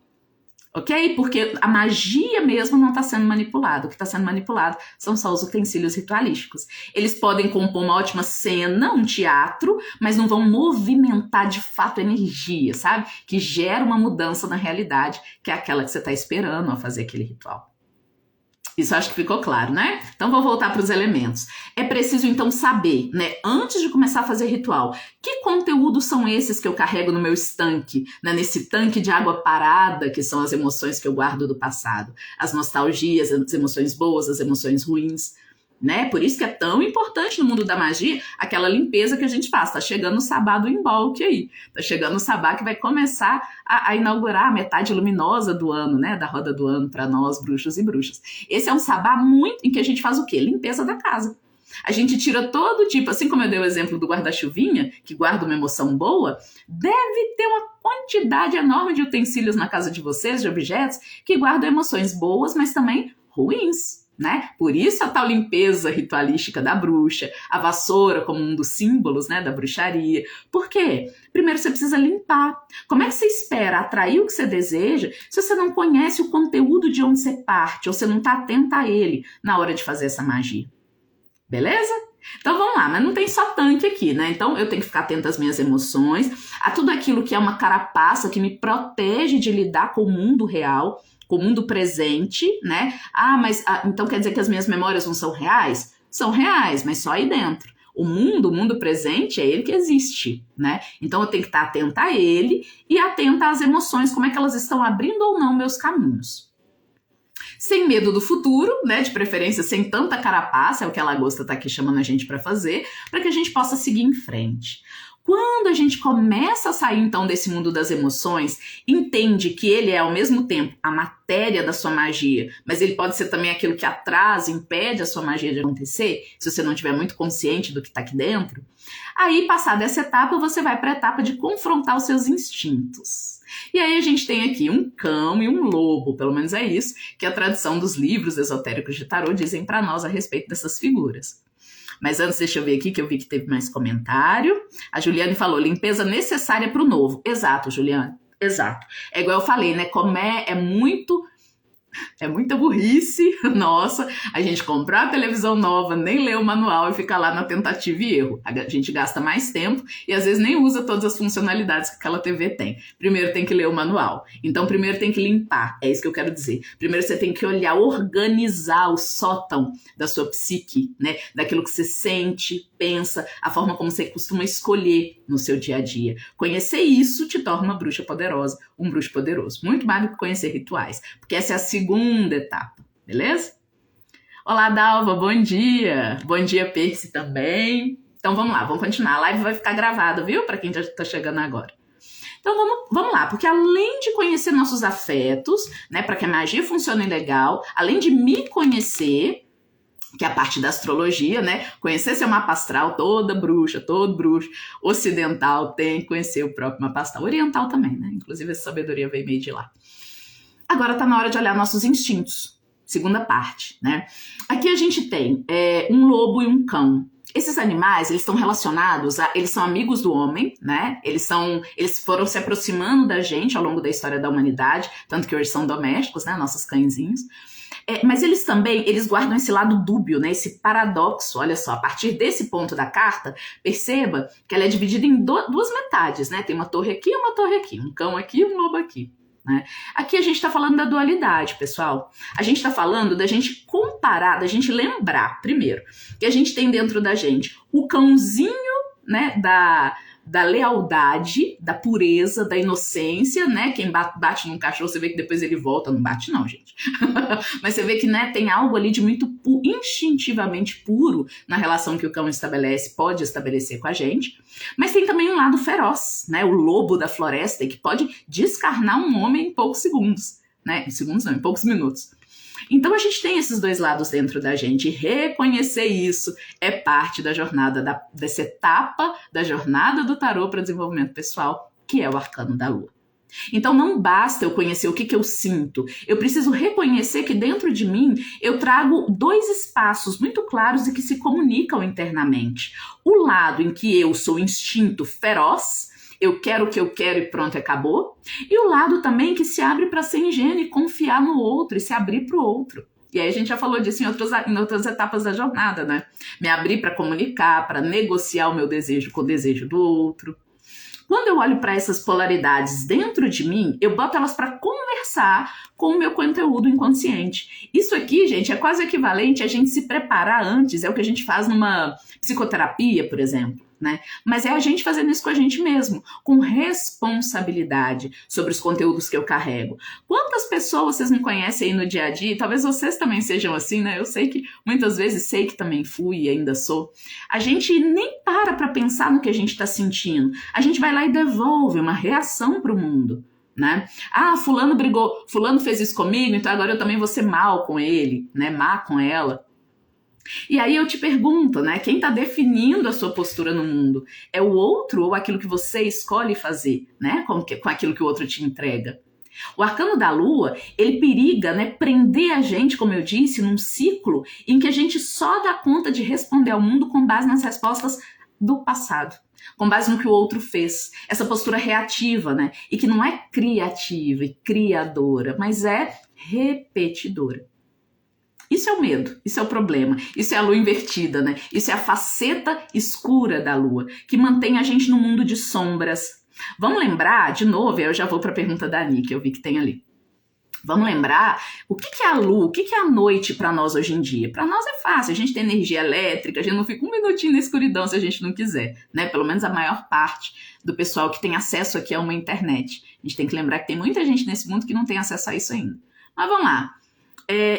A: Ok? Porque a magia mesmo não está sendo manipulada. O que está sendo manipulado são só os utensílios ritualísticos. Eles podem compor uma ótima cena, um teatro, mas não vão movimentar de fato energia, sabe? Que gera uma mudança na realidade, que é aquela que você está esperando ao fazer aquele ritual. Isso acho que ficou claro, né? Então vou voltar para os elementos. É preciso então saber, né, antes de começar a fazer ritual, que conteúdos são esses que eu carrego no meu estanque, né, nesse tanque de água parada, que são as emoções que eu guardo do passado, as nostalgias, as emoções boas, as emoções ruins, né? Por isso que é tão importante no mundo da magia aquela limpeza que a gente faz. Tá chegando o sabá do embalque aí. Tá chegando o sabá que vai começar a inaugurar a metade luminosa do ano, né? Da roda do ano para nós, bruxos e bruxas. Esse é um sabá muito em que a gente faz o quê? Limpeza da casa. A gente tira todo tipo, assim como eu dei o exemplo do guarda-chuvinha, que guarda uma emoção boa, deve ter uma quantidade enorme de utensílios na casa de vocês, de objetos, que guardam emoções boas, mas também ruins. né? Por isso a tal limpeza ritualística da bruxa, a vassoura como um dos símbolos, né, da bruxaria. Por quê? Primeiro você precisa limpar. Como é que você espera atrair o que você deseja se você não conhece o conteúdo de onde você parte ou você não está atenta a ele na hora de fazer essa magia? Beleza? Então vamos lá, mas não tem só tanque aqui, né? Então eu tenho que ficar atenta às minhas emoções, a tudo aquilo que é uma carapaça que me protege de lidar com o mundo real, com o mundo presente, né? Então quer dizer que as minhas memórias não são reais? São reais, mas só aí dentro. O mundo presente é ele que existe, né? Então eu tenho que estar atenta a ele e atenta às emoções, como é que elas estão abrindo ou não meus caminhos. Sem medo do futuro, né? De preferência sem tanta carapaça, é o que a lagosta tá aqui chamando a gente para fazer, para que a gente possa seguir em frente. Quando a gente começa a sair então desse mundo das emoções, entende que ele é ao mesmo tempo a matéria da sua magia, mas ele pode ser também aquilo que atrasa, impede a sua magia de acontecer, se você não estiver muito consciente do que está aqui dentro. Aí, passada essa etapa, você vai para a etapa de confrontar os seus instintos. E aí a gente tem aqui um cão e um lobo, pelo menos é isso que a tradição dos livros esotéricos de tarô dizem para nós a respeito dessas figuras. Mas antes, deixa eu ver aqui, que eu vi que teve mais comentário. A Juliane falou, limpeza necessária para o novo. Exato, Juliane, exato. É igual eu falei, né? Como é muita burrice, nossa, a gente comprar a televisão nova, nem ler o manual e ficar lá na tentativa e erro. A gente gasta mais tempo e às vezes nem usa todas as funcionalidades que aquela TV tem. Primeiro tem que ler o manual. Então primeiro tem que limpar, é isso que eu quero dizer. Primeiro você tem que olhar, organizar o sótão da sua psique, né? Daquilo que você sente, pensa, a forma como você costuma escolher no seu dia a dia. Conhecer isso te torna uma bruxa poderosa, um bruxo poderoso. Muito mais do que conhecer rituais, porque essa é a segunda etapa, beleza? Olá, Dalva, bom dia. Bom dia, Percy também. Então vamos lá, vamos continuar. A live vai ficar gravada, viu? Para quem já está chegando agora. Então vamos lá, porque além de conhecer nossos afetos, né, para que a magia funcione legal, além de me conhecer, que é a parte da astrologia, né? Conhecer seu mapa astral, todo bruxo ocidental tem que conhecer o próprio mapa astral, oriental também, né? Inclusive essa sabedoria veio meio de lá. Agora tá na hora de olhar nossos instintos, segunda parte, né? Aqui a gente tem um lobo e um cão. Esses animais, eles estão relacionados, eles são amigos do homem, né? Eles foram se aproximando da gente ao longo da história da humanidade, tanto que hoje são domésticos, né? Nossos cãezinhos. Mas eles guardam esse lado dúbio, né? Esse paradoxo. Olha só, a partir desse ponto da carta, perceba que ela é dividida em duas metades, né? Tem uma torre aqui e uma torre aqui, um cão aqui e um lobo aqui. Né? Aqui a gente está falando da dualidade, pessoal. A gente está falando da gente comparar, da gente lembrar, primeiro, que a gente tem dentro da gente o cãozinho, né, da lealdade, da pureza, da inocência, né? Quem bate num cachorro, você vê que depois ele volta, não bate não, gente. Mas você vê que, né, tem algo ali de muito instintivamente puro na relação que o cão estabelece, pode estabelecer com a gente. Mas tem também um lado feroz, né? O lobo da floresta, que pode descarnar um homem em poucos segundos, né? Em segundos não, em poucos minutos. Então a gente tem esses dois lados dentro da gente, e reconhecer isso é parte da jornada, dessa etapa da jornada do tarô para desenvolvimento pessoal, que é o arcano da lua. Então não basta eu conhecer o que eu sinto, eu preciso reconhecer que dentro de mim eu trago dois espaços muito claros e que se comunicam internamente. O lado em que eu sou instinto feroz, eu quero o que eu quero e pronto, acabou. E o lado também que se abre para ser ingênuo e confiar no outro e se abrir para o outro. E aí a gente já falou disso em outras etapas da jornada, né? Me abrir para comunicar, para negociar o meu desejo com o desejo do outro. Quando eu olho para essas polaridades dentro de mim, eu boto elas para conversar com o meu conteúdo inconsciente. Isso aqui, gente, é quase equivalente a gente se preparar antes, é o que a gente faz numa psicoterapia, por exemplo. Né? Mas é a gente fazendo isso com a gente mesmo, com responsabilidade sobre os conteúdos que eu carrego. Quantas pessoas vocês me conhecem aí no dia a dia? Talvez vocês também sejam assim, né? Eu sei que muitas vezes sei que também fui e ainda sou. A gente nem para pensar no que a gente está sentindo. A gente vai lá e devolve uma reação para o mundo. Né? Ah, fulano brigou, fulano fez isso comigo, então agora eu também vou ser mal com ele, né? Má com ela. E aí eu te pergunto, né? Quem está definindo a sua postura no mundo? É o outro ou aquilo que você escolhe fazer, né? Com aquilo que o outro te entrega? O arcano da lua, ele periga, né, prender a gente, como eu disse, num ciclo em que a gente só dá conta de responder ao mundo com base nas respostas do passado, com base no que o outro fez. Essa postura reativa, né, e que não é criativa e criadora, mas é repetidora. Isso é o medo, isso é o problema, isso é a lua invertida, né? Isso é a faceta escura da lua, que mantém a gente no mundo de sombras. Vamos lembrar, de novo, eu já vou para a pergunta da Ani, que eu vi que tem ali. Vamos lembrar o que é a lua, o que é a noite para nós hoje em dia? Para nós é fácil, a gente tem energia elétrica, a gente não fica um minutinho na escuridão se a gente não quiser, né? Pelo menos a maior parte do pessoal que tem acesso aqui a uma internet. A gente tem que lembrar que tem muita gente nesse mundo que não tem acesso a isso ainda. Mas vamos lá.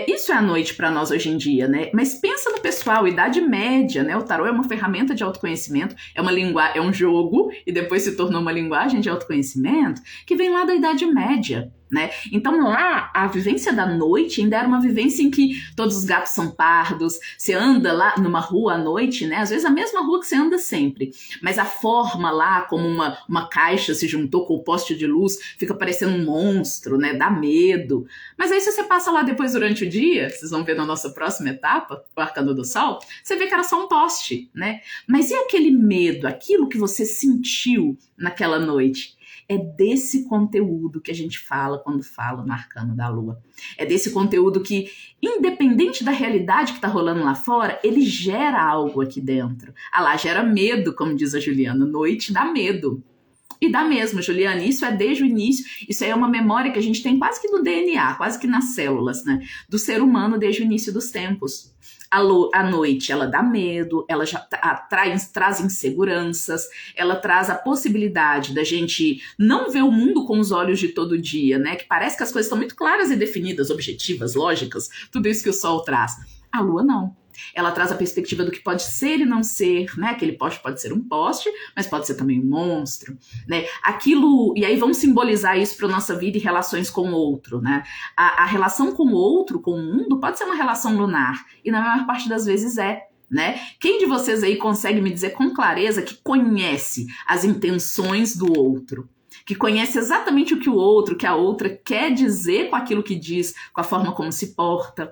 A: Isso é a noite para nós hoje em dia, né? Mas pensa no pessoal, Idade Média, né? O tarô é uma ferramenta de autoconhecimento, é um jogo e depois se tornou uma linguagem de autoconhecimento que vem lá da Idade Média, né? Então lá a vivência da noite ainda era uma vivência em que todos os gatos são pardos, você anda lá numa rua à noite, né? Às vezes a mesma rua que você anda sempre, mas a forma lá como uma caixa se juntou com o poste de luz, fica parecendo um monstro, né? Dá medo. Mas aí se você passa lá depois durante o dia, vocês vão ver na nossa próxima etapa, o Arcano do Sol, você vê que era só um poste, né? Mas e aquele medo, aquilo que você sentiu naquela noite? É desse conteúdo que a gente fala quando fala no Arcano da Lua. É desse conteúdo que, independente da realidade que está rolando lá fora, ele gera algo aqui dentro. Ah lá, gera medo, como diz a Juliana. Noite dá medo. E dá mesmo, Juliana, isso é desde o início, isso aí é uma memória que a gente tem quase que no DNA, quase que nas células, né, do ser humano desde o início dos tempos. A noite, ela dá medo, ela já traz inseguranças, ela traz a possibilidade da gente não ver o mundo com os olhos de todo dia, né, que parece que as coisas estão muito claras e definidas, objetivas, lógicas, tudo isso que o sol traz. A lua não. Ela traz a perspectiva do que pode ser e não ser, né? Aquele poste pode ser um poste, mas pode ser também um monstro, né? Aquilo, e aí vamos simbolizar isso para nossa vida e relações com o outro, né? A relação com o outro, com o mundo, pode ser uma relação lunar, e na maior parte das vezes é, né? Quem de vocês aí consegue me dizer com clareza que conhece as intenções do outro? Que conhece exatamente o que o outro, que a outra quer dizer com aquilo que diz, com a forma como se porta?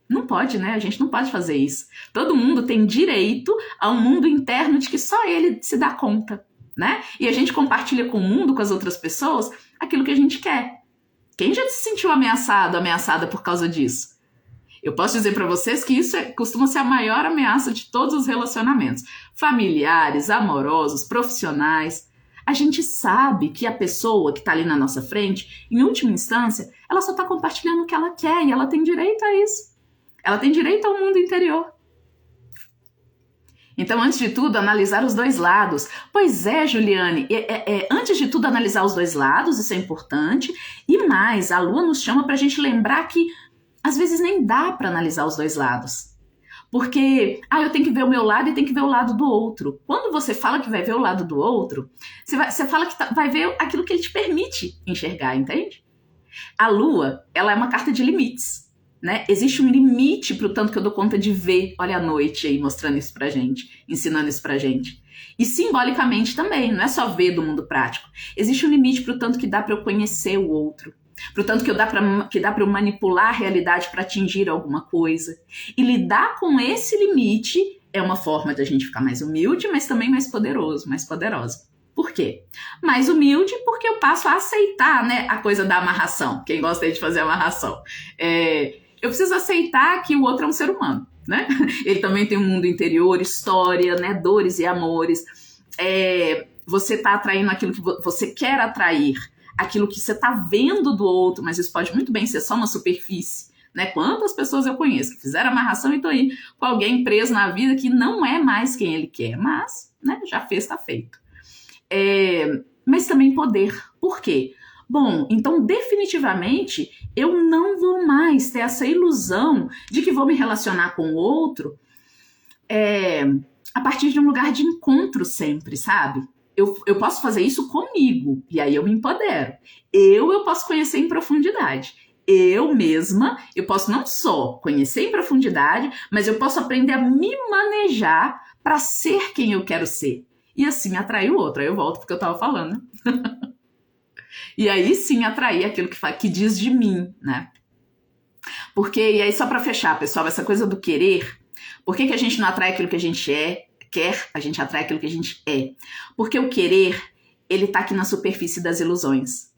A: Não pode, né? A gente não pode fazer isso. Todo mundo tem direito a um mundo interno de que só ele se dá conta, né? E a gente compartilha com o mundo, com as outras pessoas, aquilo que a gente quer. Quem já se sentiu ameaçado, ameaçada por causa disso? Eu posso dizer para vocês que isso costuma ser a maior ameaça de todos os relacionamentos. Familiares, amorosos, profissionais. A gente sabe que a pessoa que está ali na nossa frente, em última instância, ela só está compartilhando o que ela quer e ela tem direito a isso. Ela tem direito ao mundo interior. Então, antes de tudo, analisar os dois lados. Pois é, Juliane, antes de tudo, analisar os dois lados, isso é importante. E mais, a Lua nos chama para a gente lembrar que, às vezes, nem dá para analisar os dois lados. Porque, eu tenho que ver o meu lado e tenho que ver o lado do outro. Quando você fala que vai ver o lado do outro, você fala que vai ver aquilo que ele te permite enxergar, entende? A Lua, ela é uma carta de limites. Né? Existe um limite pro tanto que eu dou conta de ver, olha a noite aí mostrando isso pra gente, ensinando isso pra gente. E simbolicamente também, não é só ver do mundo prático. Existe um limite pro tanto que dá pra eu conhecer o outro, pro tanto que dá pra eu manipular a realidade para atingir alguma coisa. E lidar com esse limite é uma forma de a gente ficar mais humilde, mas também mais poderoso, mais poderosa. Por quê? Mais humilde porque eu passo a aceitar, né, a coisa da amarração. Quem gosta aí de fazer amarração. Eu preciso aceitar que o outro é um ser humano, né? Ele também tem um mundo interior, história, né? Dores e amores. Você está atraindo aquilo que você quer atrair, aquilo que você está vendo do outro, mas isso pode muito bem ser só uma superfície, né? Quantas pessoas eu conheço que fizeram amarração e estão aí com alguém preso na vida que não é mais quem ele quer, mas, né, já fez, está feito. Mas também poder. Por quê? Bom, então definitivamente eu não vou mais ter essa ilusão de que vou me relacionar com o outro a partir de um lugar de encontro sempre, sabe? Eu posso fazer isso comigo, e aí eu me empodero. Eu posso conhecer em profundidade. Eu mesma, eu posso não só conhecer em profundidade, mas eu posso aprender a me manejar para ser quem eu quero ser. E assim atrair o outro. Aí eu volto porque eu estava falando, né? E aí sim atrair aquilo que diz de mim, né? Porque, e aí só para fechar, pessoal, essa coisa do querer, por que a gente não atrai aquilo que a gente quer, a gente atrai aquilo que a gente é? Porque o querer, ele tá aqui na superfície das ilusões.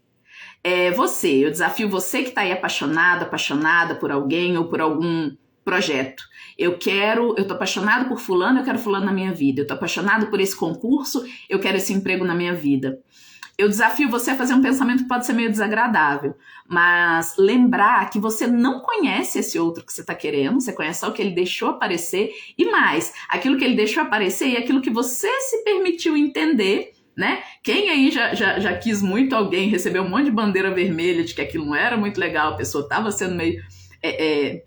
A: Eu desafio você que tá aí apaixonada por alguém ou por algum projeto. Eu tô apaixonado por fulano, eu quero fulano na minha vida. Eu tô apaixonado por esse concurso, eu quero esse emprego na minha vida. Eu desafio você a fazer um pensamento que pode ser meio desagradável, mas lembrar que você não conhece esse outro que você está querendo, você conhece só o que ele deixou aparecer, e mais, aquilo que ele deixou aparecer e aquilo que você se permitiu entender, né? Quem aí já quis muito alguém, recebeu um monte de bandeira vermelha de que aquilo não era muito legal, a pessoa estava sendo meio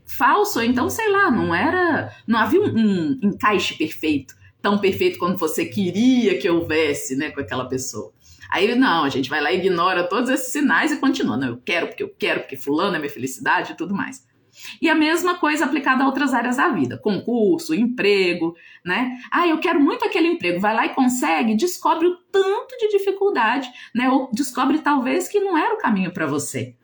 A: falso, ou então, sei lá, não havia um encaixe perfeito, tão perfeito quanto você queria que houvesse, né, com aquela pessoa. Aí não, a gente vai lá e ignora todos esses sinais e continua. Não, eu quero, porque fulano é minha felicidade e tudo mais. E a mesma coisa aplicada a outras áreas da vida. Concurso, emprego, né? Eu quero muito aquele emprego. Vai lá e consegue, descobre o tanto de dificuldade, né? Ou descobre talvez que não era o caminho para você.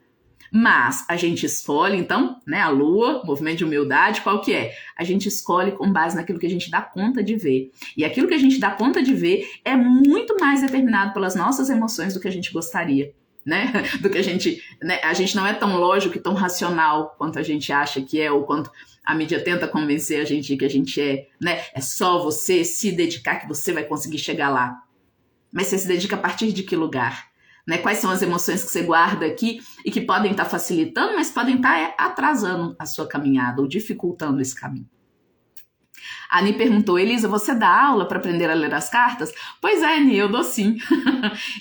A: Mas a gente escolhe, então, né, a lua, movimento de humildade, qual que é? A gente escolhe com base naquilo que a gente dá conta de ver. E aquilo que a gente dá conta de ver é muito mais determinado pelas nossas emoções do que a gente gostaria, né? Do que a gente não é tão lógico e tão racional quanto a gente acha que é, ou quanto a mídia tenta convencer a gente que a gente é, né? É só você se dedicar que você vai conseguir chegar lá. Mas você se dedica a partir de que lugar? Né? Quais são as emoções que você guarda aqui e que podem estar facilitando, mas podem estar atrasando a sua caminhada ou dificultando esse caminho. A Ani perguntou, Elisa, você dá aula para aprender a ler as cartas? Pois é, Ani, eu dou sim.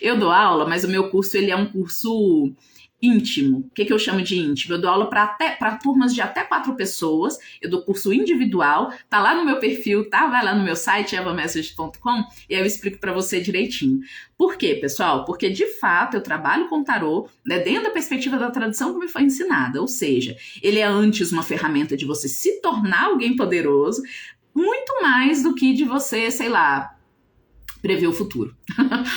A: Eu dou aula, mas o meu curso ele é um curso íntimo. O que eu chamo de íntimo? Eu dou aula para turmas de até 4 pessoas, eu dou curso individual, tá lá no meu perfil, tá? Vai lá no meu site, evamessage.com, e aí eu explico para você direitinho. Por quê, pessoal? Porque, de fato, eu trabalho com tarô, né, dentro da perspectiva da tradição que me foi ensinada, ou seja, ele é antes uma ferramenta de você se tornar alguém poderoso, muito mais do que de você, sei lá, prever o futuro.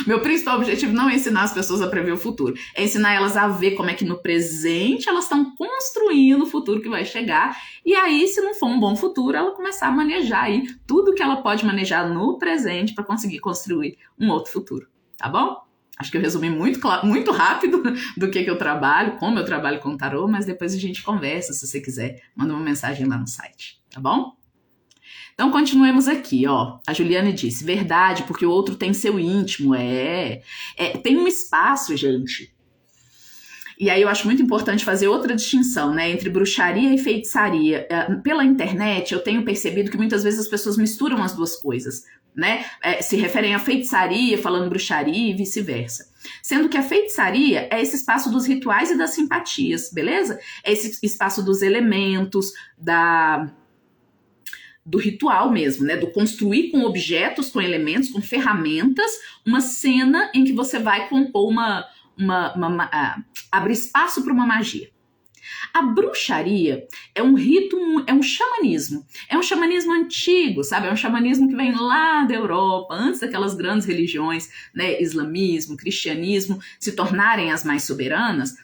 A: Meu principal objetivo não é ensinar as pessoas a prever o futuro, é ensinar elas a ver como é que no presente elas estão construindo o futuro que vai chegar, e aí, se não for um bom futuro, ela começar a manejar aí tudo que ela pode manejar no presente para conseguir construir um outro futuro, tá bom? Acho que eu resumi muito rápido do que eu trabalho, como eu trabalho com tarô, mas depois a gente conversa, se você quiser, manda uma mensagem lá no site, tá bom? Então, continuemos aqui, ó. A Juliane disse, verdade, porque o outro tem seu íntimo, tem um espaço, gente. E aí eu acho muito importante fazer outra distinção, né, entre bruxaria e feitiçaria. Pela internet, eu tenho percebido que muitas vezes as pessoas misturam as duas coisas, né? Se referem à feitiçaria, falando bruxaria e vice-versa. Sendo que a feitiçaria é esse espaço dos rituais e das simpatias, beleza? É esse espaço dos elementos, do ritual mesmo, né? Do construir com objetos, com elementos, com ferramentas, uma cena em que você vai compor abre espaço para uma magia. A bruxaria é um rito, é um xamanismo. É um xamanismo antigo, sabe? É um xamanismo que vem lá da Europa, antes daquelas grandes religiões, né? Islamismo, cristianismo, se tornarem as mais soberanas.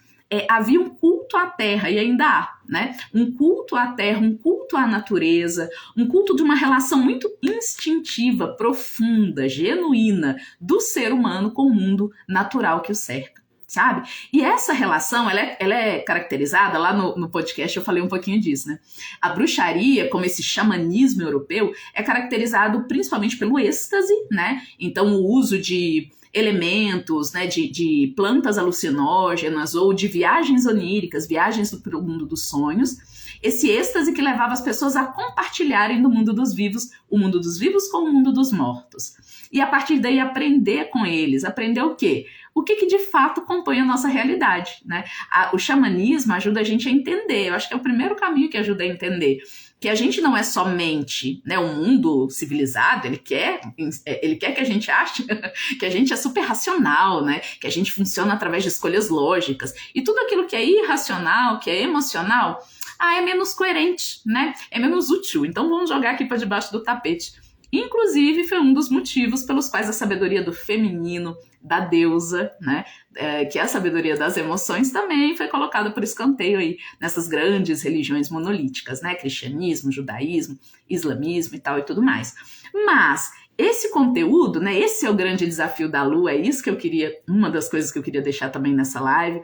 A: Havia um culto à terra, e ainda há, né? Um culto à terra, um culto à natureza, um culto de uma relação muito instintiva, profunda, genuína do ser humano com o mundo natural que o cerca, sabe? E essa relação, ela é caracterizada, lá no podcast eu falei um pouquinho disso, né? A bruxaria, como esse xamanismo europeu, é caracterizado principalmente pelo êxtase, né? Então o uso de elementos, né, de plantas alucinógenas ou de viagens oníricas, viagens para o mundo dos sonhos, esse êxtase que levava as pessoas a compartilharem do mundo dos vivos, o mundo dos vivos com o mundo dos mortos. E a partir daí aprender com eles, aprender o quê? O que de fato compõe a nossa realidade, né? O xamanismo ajuda a gente a entender, eu acho que é o primeiro caminho que ajuda a entender que a gente não é somente, né, um mundo civilizado, ele quer que a gente ache que a gente é super racional, né, que a gente funciona através de escolhas lógicas, e tudo aquilo que é irracional, que é emocional, é menos coerente, né, é menos útil, então vamos jogar aqui para debaixo do tapete. Inclusive, foi um dos motivos pelos quais a sabedoria do feminino, da deusa, né, que é a sabedoria das emoções, também foi colocada por escanteio aí nessas grandes religiões monolíticas, né, cristianismo, judaísmo, islamismo e tal e tudo mais. Mas esse conteúdo, né, esse é o grande desafio da Lua, é isso que eu queria, uma das coisas que eu queria deixar também nessa live.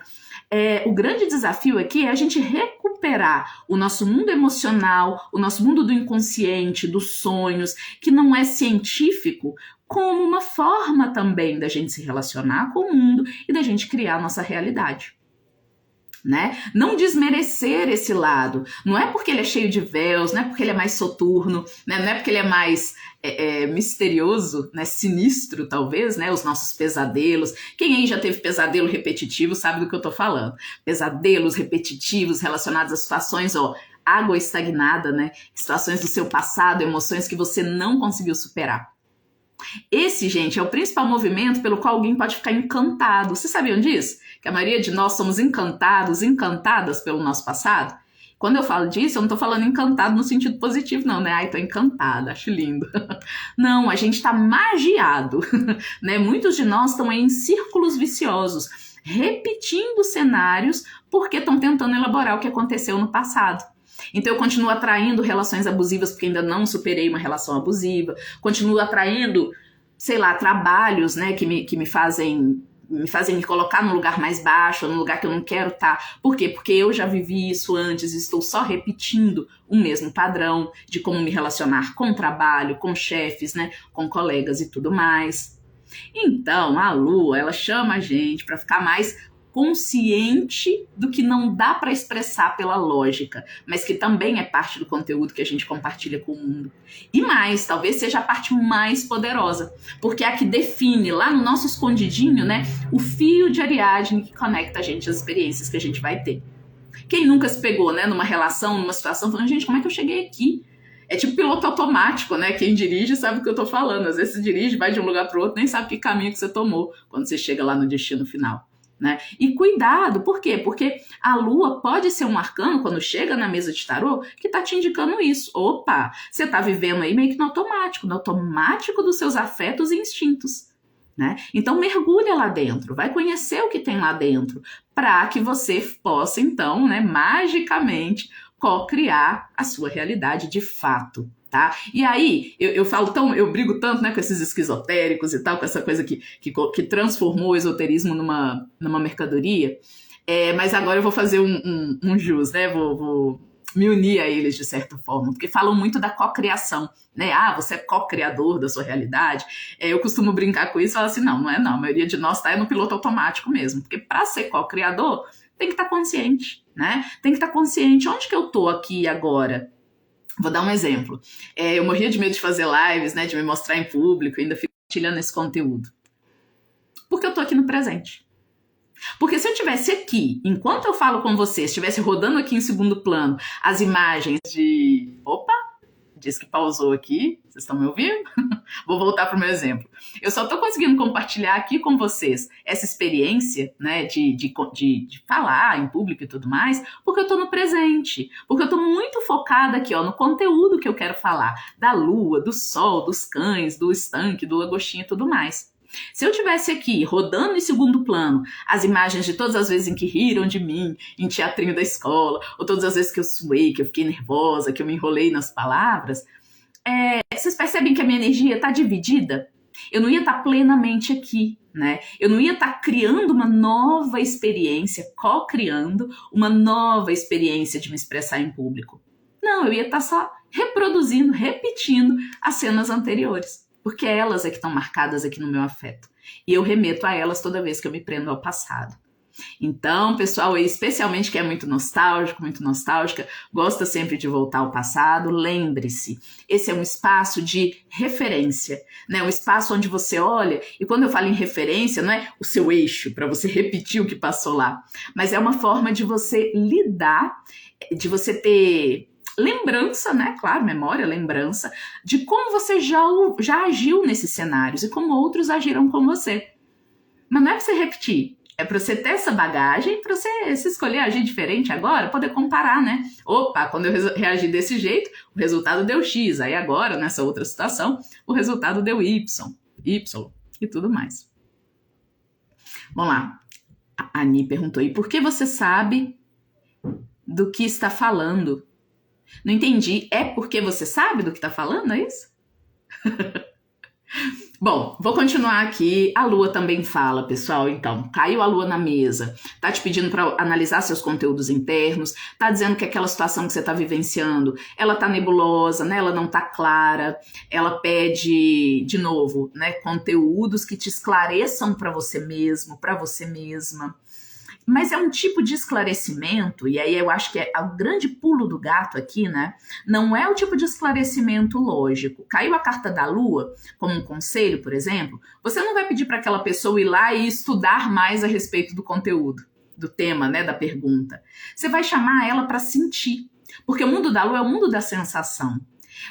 A: O grande desafio aqui é a gente recuperar o nosso mundo emocional, o nosso mundo do inconsciente, dos sonhos, que não é científico, como uma forma também da gente se relacionar com o mundo e da gente criar a nossa realidade. Né? Não desmerecer esse lado. Não é porque ele é cheio de véus, não é porque ele é mais soturno, né? Não é porque ele é mais misterioso, né? Sinistro, talvez, né? Os nossos pesadelos. Quem aí já teve pesadelo repetitivo sabe do que eu tô falando. Pesadelos repetitivos relacionados a situações, água estagnada, né? Situações do seu passado, emoções que você não conseguiu superar. Esse, gente, é o principal movimento pelo qual alguém pode ficar encantado. Vocês sabiam disso? Que a maioria de nós somos encantados, encantadas pelo nosso passado? Quando eu falo disso, eu não tô falando encantado no sentido positivo, não, né? Ai, tô encantada, acho lindo. Não, a gente tá magiado, né? Muitos de nós estão em círculos viciosos, repetindo cenários porque estão tentando elaborar o que aconteceu no passado. Então eu continuo atraindo relações abusivas porque ainda não superei uma relação abusiva, continuo atraindo, sei lá, trabalhos, né, que me fazem me colocar num lugar mais baixo, num lugar que eu não quero estar. Por quê? Porque eu já vivi isso antes e estou só repetindo o mesmo padrão de como me relacionar com o trabalho, com chefes, né, com colegas e tudo mais. Então, a Lua, ela chama a gente para ficar mais consciente do que não dá para expressar pela lógica, mas que também é parte do conteúdo que a gente compartilha com o mundo. E mais, talvez seja a parte mais poderosa, porque é a que define lá no nosso escondidinho, né, o fio de Ariadne que conecta a gente às experiências que a gente vai ter. Quem nunca se pegou, né, numa relação, numa situação, falando, gente, como é que eu cheguei aqui? É tipo piloto automático, né? Quem dirige sabe o que eu tô falando. Às vezes você dirige, vai de um lugar para o outro, nem sabe que caminho que você tomou quando você chega lá no destino final. Né? E cuidado, por quê? Porque a Lua pode ser um arcano, quando chega na mesa de tarô, que tá te indicando isso. Opa, você tá vivendo aí meio que no automático dos seus afetos e instintos. Né? Então mergulha lá dentro, vai conhecer o que tem lá dentro, para que você possa então, né, magicamente co-criar a sua realidade de fato. Tá? E aí, eu brigo tanto, né, com esses esquizotéricos e tal, com essa coisa que transformou o esoterismo numa mercadoria, mas agora eu vou fazer um jus, né, vou me unir a eles de certa forma, porque falam muito da cocriação, né, você é co-criador da sua realidade, eu costumo brincar com isso e falar assim, não é não, a maioria de nós tá no piloto automático mesmo, porque para ser co-criador, tem que estar consciente, né, tem que estar consciente, onde que eu tô aqui agora? Vou dar um exemplo. Eu morria de medo de fazer lives, né, de me mostrar em público, ainda fico compartilhando esse conteúdo. Porque eu tô aqui no presente. Porque se eu estivesse aqui, enquanto eu falo com você, estivesse rodando aqui em segundo plano as imagens de... Opa! Diz que pausou aqui. Vocês estão me ouvindo? Vou voltar para o meu exemplo. Eu só estou conseguindo compartilhar aqui com vocês essa experiência, né, de falar em público e tudo mais, porque eu estou no presente. Porque eu estou muito focada aqui, no conteúdo que eu quero falar. Da lua, do sol, dos cães, do estanque, do lagostinho e tudo mais. Se eu tivesse aqui, rodando em segundo plano, as imagens de todas as vezes em que riram de mim, em teatrinho da escola, ou todas as vezes que eu suei, que eu fiquei nervosa, que eu me enrolei nas palavras, vocês percebem que a minha energia está dividida? Eu não ia estar plenamente aqui, né? Eu não ia estar criando uma nova experiência, co-criando uma nova experiência de me expressar em público. Não, eu ia estar só reproduzindo, repetindo as cenas anteriores. Porque elas é que estão marcadas aqui no meu afeto. E eu remeto a elas toda vez que eu me prendo ao passado. Então, pessoal, especialmente que é muito nostálgico, muito nostálgica, gosta sempre de voltar ao passado, lembre-se, esse é um espaço de referência, né? Um espaço onde você olha, e quando eu falo em referência, não é o seu eixo, para você repetir o que passou lá, mas é uma forma de você lidar, de você ter... lembrança, né? Claro, memória, lembrança de como você já agiu nesses cenários e como outros agiram com você. Mas não é para você repetir, É para você ter essa bagagem, para você se escolher agir diferente agora, poder comparar, né? Opa, quando eu reagi desse jeito, o resultado deu X. Aí agora, nessa outra situação, o resultado deu Y e tudo mais. Vamos lá. A Ani perguntou, e por que você sabe do que está falando? Não entendi. É porque você sabe do que está falando, é isso? Bom, vou continuar aqui. A Lua também fala, pessoal. Então, caiu a Lua na mesa, tá te pedindo para analisar seus conteúdos internos, tá dizendo que aquela situação que você tá vivenciando, ela tá nebulosa, né? Ela não tá clara. Ela pede, de novo, né, conteúdos que te esclareçam para você mesmo, para você mesma. Mas é um tipo de esclarecimento, e aí eu acho que é o grande pulo do gato aqui, né? Não é o tipo de esclarecimento lógico. Caiu a carta da Lua, como um conselho, por exemplo, você não vai pedir para aquela pessoa ir lá e estudar mais a respeito do conteúdo, do tema, né, da pergunta. Você vai chamar ela para sentir, porque o mundo da Lua é o mundo da sensação.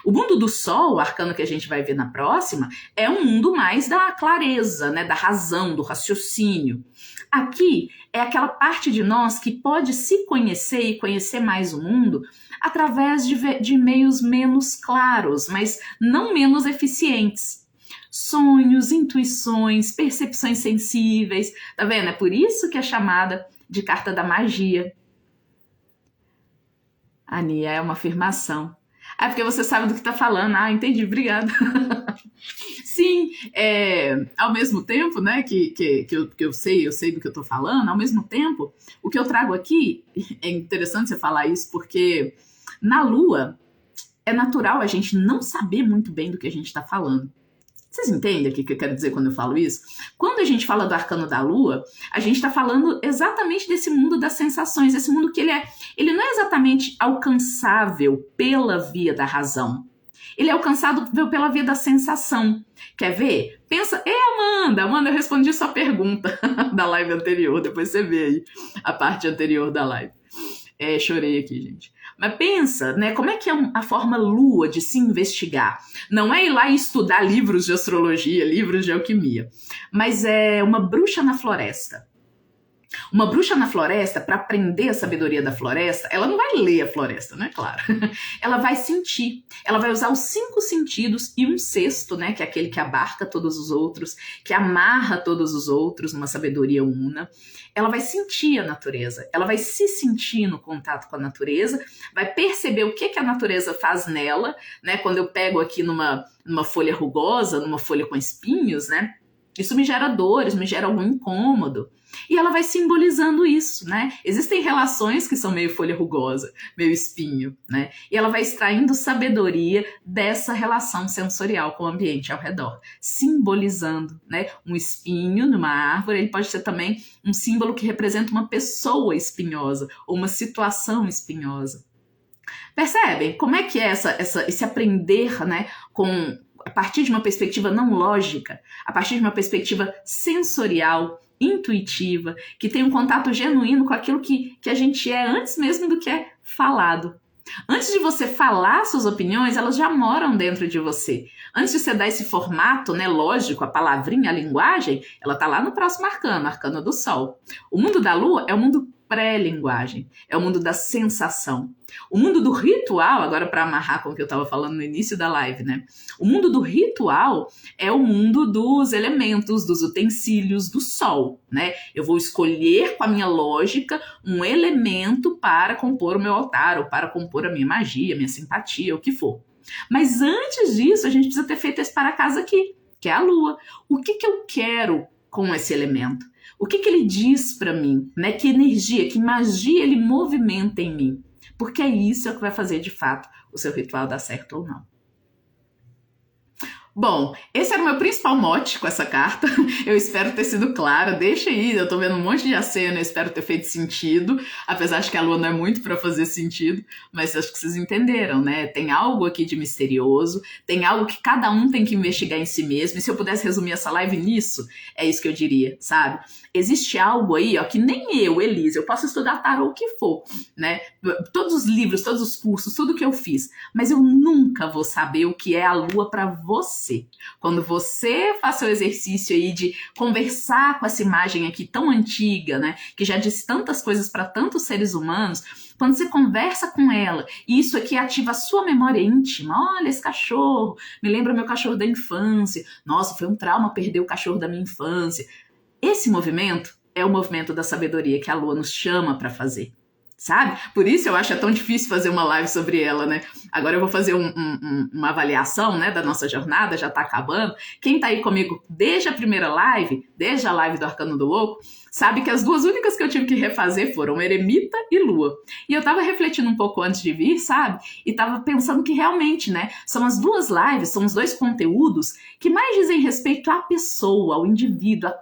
A: O mundo do Sol, o arcano que a gente vai ver na próxima, é um mundo mais da clareza, né, da razão, do raciocínio. Aqui é aquela parte de nós que pode se conhecer e conhecer mais o mundo através de meios menos claros, mas não menos eficientes. Sonhos, intuições, percepções sensíveis, tá vendo? É por isso que é chamada de carta da magia. Ania, é uma afirmação. Ah, porque você sabe do que tá falando. Ah, entendi, obrigada. Sim, ao mesmo tempo, né, que eu sei do que eu tô falando, ao mesmo tempo, o que eu trago aqui, é interessante você falar isso, porque na Lua é natural a gente não saber muito bem do que a gente tá falando. Vocês entendem o que eu quero dizer quando eu falo isso? Quando a gente fala do arcano da Lua, a gente está falando exatamente desse mundo das sensações, esse mundo que ele não é exatamente alcançável pela via da razão. Ele é alcançável pela via da sensação. Quer ver? Pensa, Amanda, eu respondi sua pergunta da live anterior, depois você vê aí a parte anterior da live. Chorei aqui, gente. Mas pensa, né, como é que é a forma Lua de se investigar? Não é ir lá e estudar livros de astrologia, livros de alquimia, mas é uma bruxa na floresta. Uma bruxa na floresta, para aprender a sabedoria da floresta, ela não vai ler a floresta, né? Claro. Ela vai sentir. Ela vai usar os 5 sentidos e um sexto, né? Que é aquele que abarca todos os outros, que amarra todos os outros numa sabedoria una. Ela vai sentir a natureza. Ela vai se sentir no contato com a natureza, vai perceber o que a natureza faz nela, né? Quando eu pego aqui numa folha rugosa, numa folha com espinhos, né? Isso me gera dores, me gera algum incômodo. E ela vai simbolizando isso, né? Existem relações que são meio folha rugosa, meio espinho, né? E ela vai extraindo sabedoria dessa relação sensorial com o ambiente ao redor, simbolizando, né? Um espinho numa árvore, ele pode ser também um símbolo que representa uma pessoa espinhosa ou uma situação espinhosa. Percebem como é que é esse aprender, né? A partir de uma perspectiva não lógica, a partir de uma perspectiva sensorial, intuitiva, que tem um contato genuíno com aquilo que a gente é antes mesmo do que é falado. Antes de você falar suas opiniões, elas já moram dentro de você. Antes de você dar esse formato, né, lógico, a palavrinha, a linguagem, ela tá lá no próximo arcano, arcano do Sol. O mundo da Lua é o mundo pré-linguagem, é o mundo da sensação. O mundo do ritual, agora para amarrar com o que eu estava falando no início da live, né? O mundo do ritual é o mundo dos elementos, dos utensílios, do sol, né? Eu vou escolher com a minha lógica um elemento para compor o meu altar, ou para compor a minha magia, a minha simpatia, o que for. Mas antes disso, a gente precisa ter feito esse para-casa aqui, que é a Lua. O que eu quero com esse elemento? O que ele diz para mim, né? Que energia, que magia ele movimenta em mim? Porque isso que vai fazer, de fato, o seu ritual dar certo ou não. Bom, esse era o meu principal mote com essa carta. Eu espero ter sido clara. Deixa aí, eu tô vendo um monte de aceno, eu espero ter feito sentido. Apesar de que a Lua não é muito para fazer sentido, mas acho que vocês entenderam, né? Tem algo aqui de misterioso, tem algo que cada um tem que investigar em si mesmo. E se eu pudesse resumir essa live nisso, é isso que eu diria, sabe? Existe algo aí, ó, que nem eu, Elisa, eu posso estudar tarô o que for, né? Todos os livros, todos os cursos, tudo que eu fiz, mas eu nunca vou saber o que é a Lua para você. você. Quando você faz seu exercício aí de conversar com essa imagem aqui tão antiga, né, que já disse tantas coisas para tantos seres humanos, quando você conversa com ela, e isso aqui ativa a sua memória íntima, olha esse cachorro, me lembra meu cachorro da infância, nossa, foi um trauma perder o cachorro da minha infância. Esse movimento é o movimento da sabedoria que a Lua nos chama para fazer. Sabe? Por isso eu acho tão difícil fazer uma live sobre ela, né? Agora eu vou fazer uma avaliação, né, da nossa jornada, já tá acabando. Quem tá aí comigo desde a primeira live, desde a live do Arcano do Louco, sabe que as duas únicas que eu tive que refazer foram Eremita e Lua. E eu tava refletindo um pouco antes de vir, sabe? E tava pensando que realmente, né, são as duas lives, são os dois conteúdos que mais dizem respeito à pessoa, ao indivíduo, a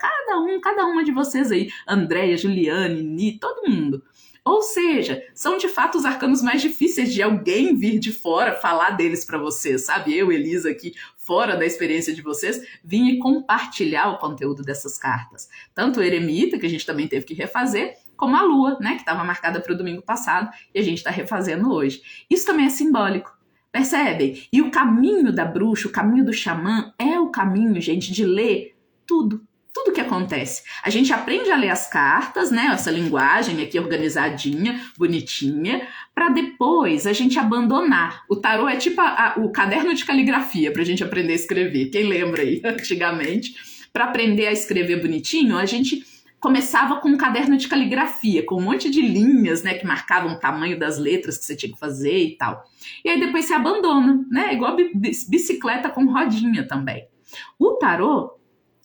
A: cada uma de vocês aí, Andréia, Juliane, Ni, todo mundo. Ou seja, são de fato os arcanos mais difíceis de alguém vir de fora falar deles para vocês, sabe? Eu, Elisa, aqui fora da experiência de vocês, vim e compartilhar o conteúdo dessas cartas. Tanto o Eremita, que a gente também teve que refazer, como a Lua, né, que estava marcada para o domingo passado e a gente está refazendo hoje. Isso também é simbólico. Percebem? E o caminho da bruxa, o caminho do xamã, é o caminho, gente, de ler tudo que acontece. A gente aprende a ler as cartas, né, essa linguagem aqui organizadinha, bonitinha, para depois a gente abandonar. O tarô é tipo o caderno de caligrafia pra gente aprender a escrever. Quem lembra aí, antigamente, para aprender a escrever bonitinho, a gente começava com um caderno de caligrafia, com um monte de linhas, né, que marcavam o tamanho das letras que você tinha que fazer e tal. E aí depois você abandona, né, igual bicicleta com rodinha também. O tarô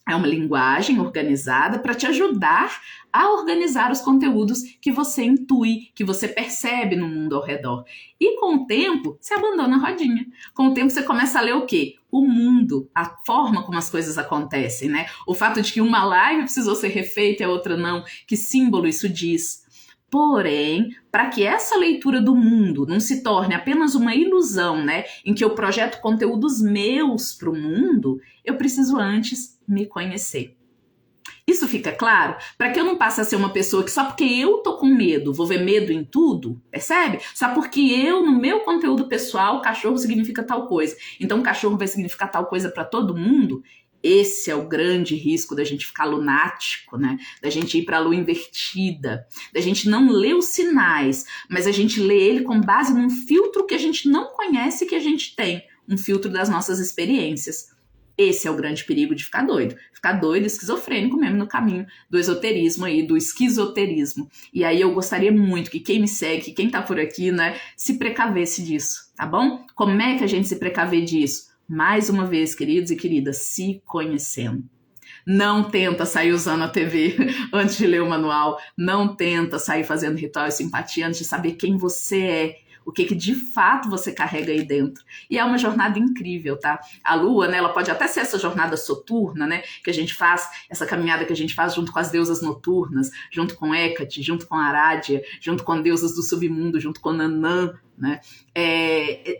A: é uma linguagem organizada para te ajudar a organizar os conteúdos que você intui, que você percebe no mundo ao redor. E com o tempo, você abandona a rodinha. Com o tempo, você começa a ler o quê? O mundo, a forma como as coisas acontecem, né? O fato de que uma live precisou ser refeita e a outra não. Que símbolo isso diz? Porém, para que essa leitura do mundo não se torne apenas uma ilusão, né, em que eu projeto conteúdos meus para o mundo, eu preciso antes me conhecer. Isso fica claro? Para que eu não passe a ser uma pessoa que só porque eu tô com medo, vou ver medo em tudo, percebe? Só porque eu, no meu conteúdo pessoal, cachorro significa tal coisa. Então, cachorro vai significar tal coisa para todo mundo. Esse é o grande risco da gente ficar lunático, né? Da gente ir para a lua invertida, da gente não ler os sinais, mas a gente lê ele com base num filtro que a gente não conhece que a gente tem, um filtro das nossas experiências. Esse é o grande perigo de ficar doido, esquizofrênico mesmo no caminho do esoterismo aí, do esquizoterismo. E aí eu gostaria muito que quem me segue, que quem tá por aqui, né, se precavesse disso, tá bom? Como é que a gente se precaver disso? Mais uma vez, queridos e queridas, se conhecendo. Não tenta sair usando a TV antes de ler o manual. Não tenta sair fazendo ritual e simpatia antes de saber quem você é. O que de fato você carrega aí dentro. E é uma jornada incrível, tá? A lua, né, ela pode até ser essa jornada soturna, né, que a gente faz, essa caminhada que a gente faz junto com as deusas noturnas, junto com Hecate, junto com Arádia, junto com deusas do submundo, junto com Nanã, né?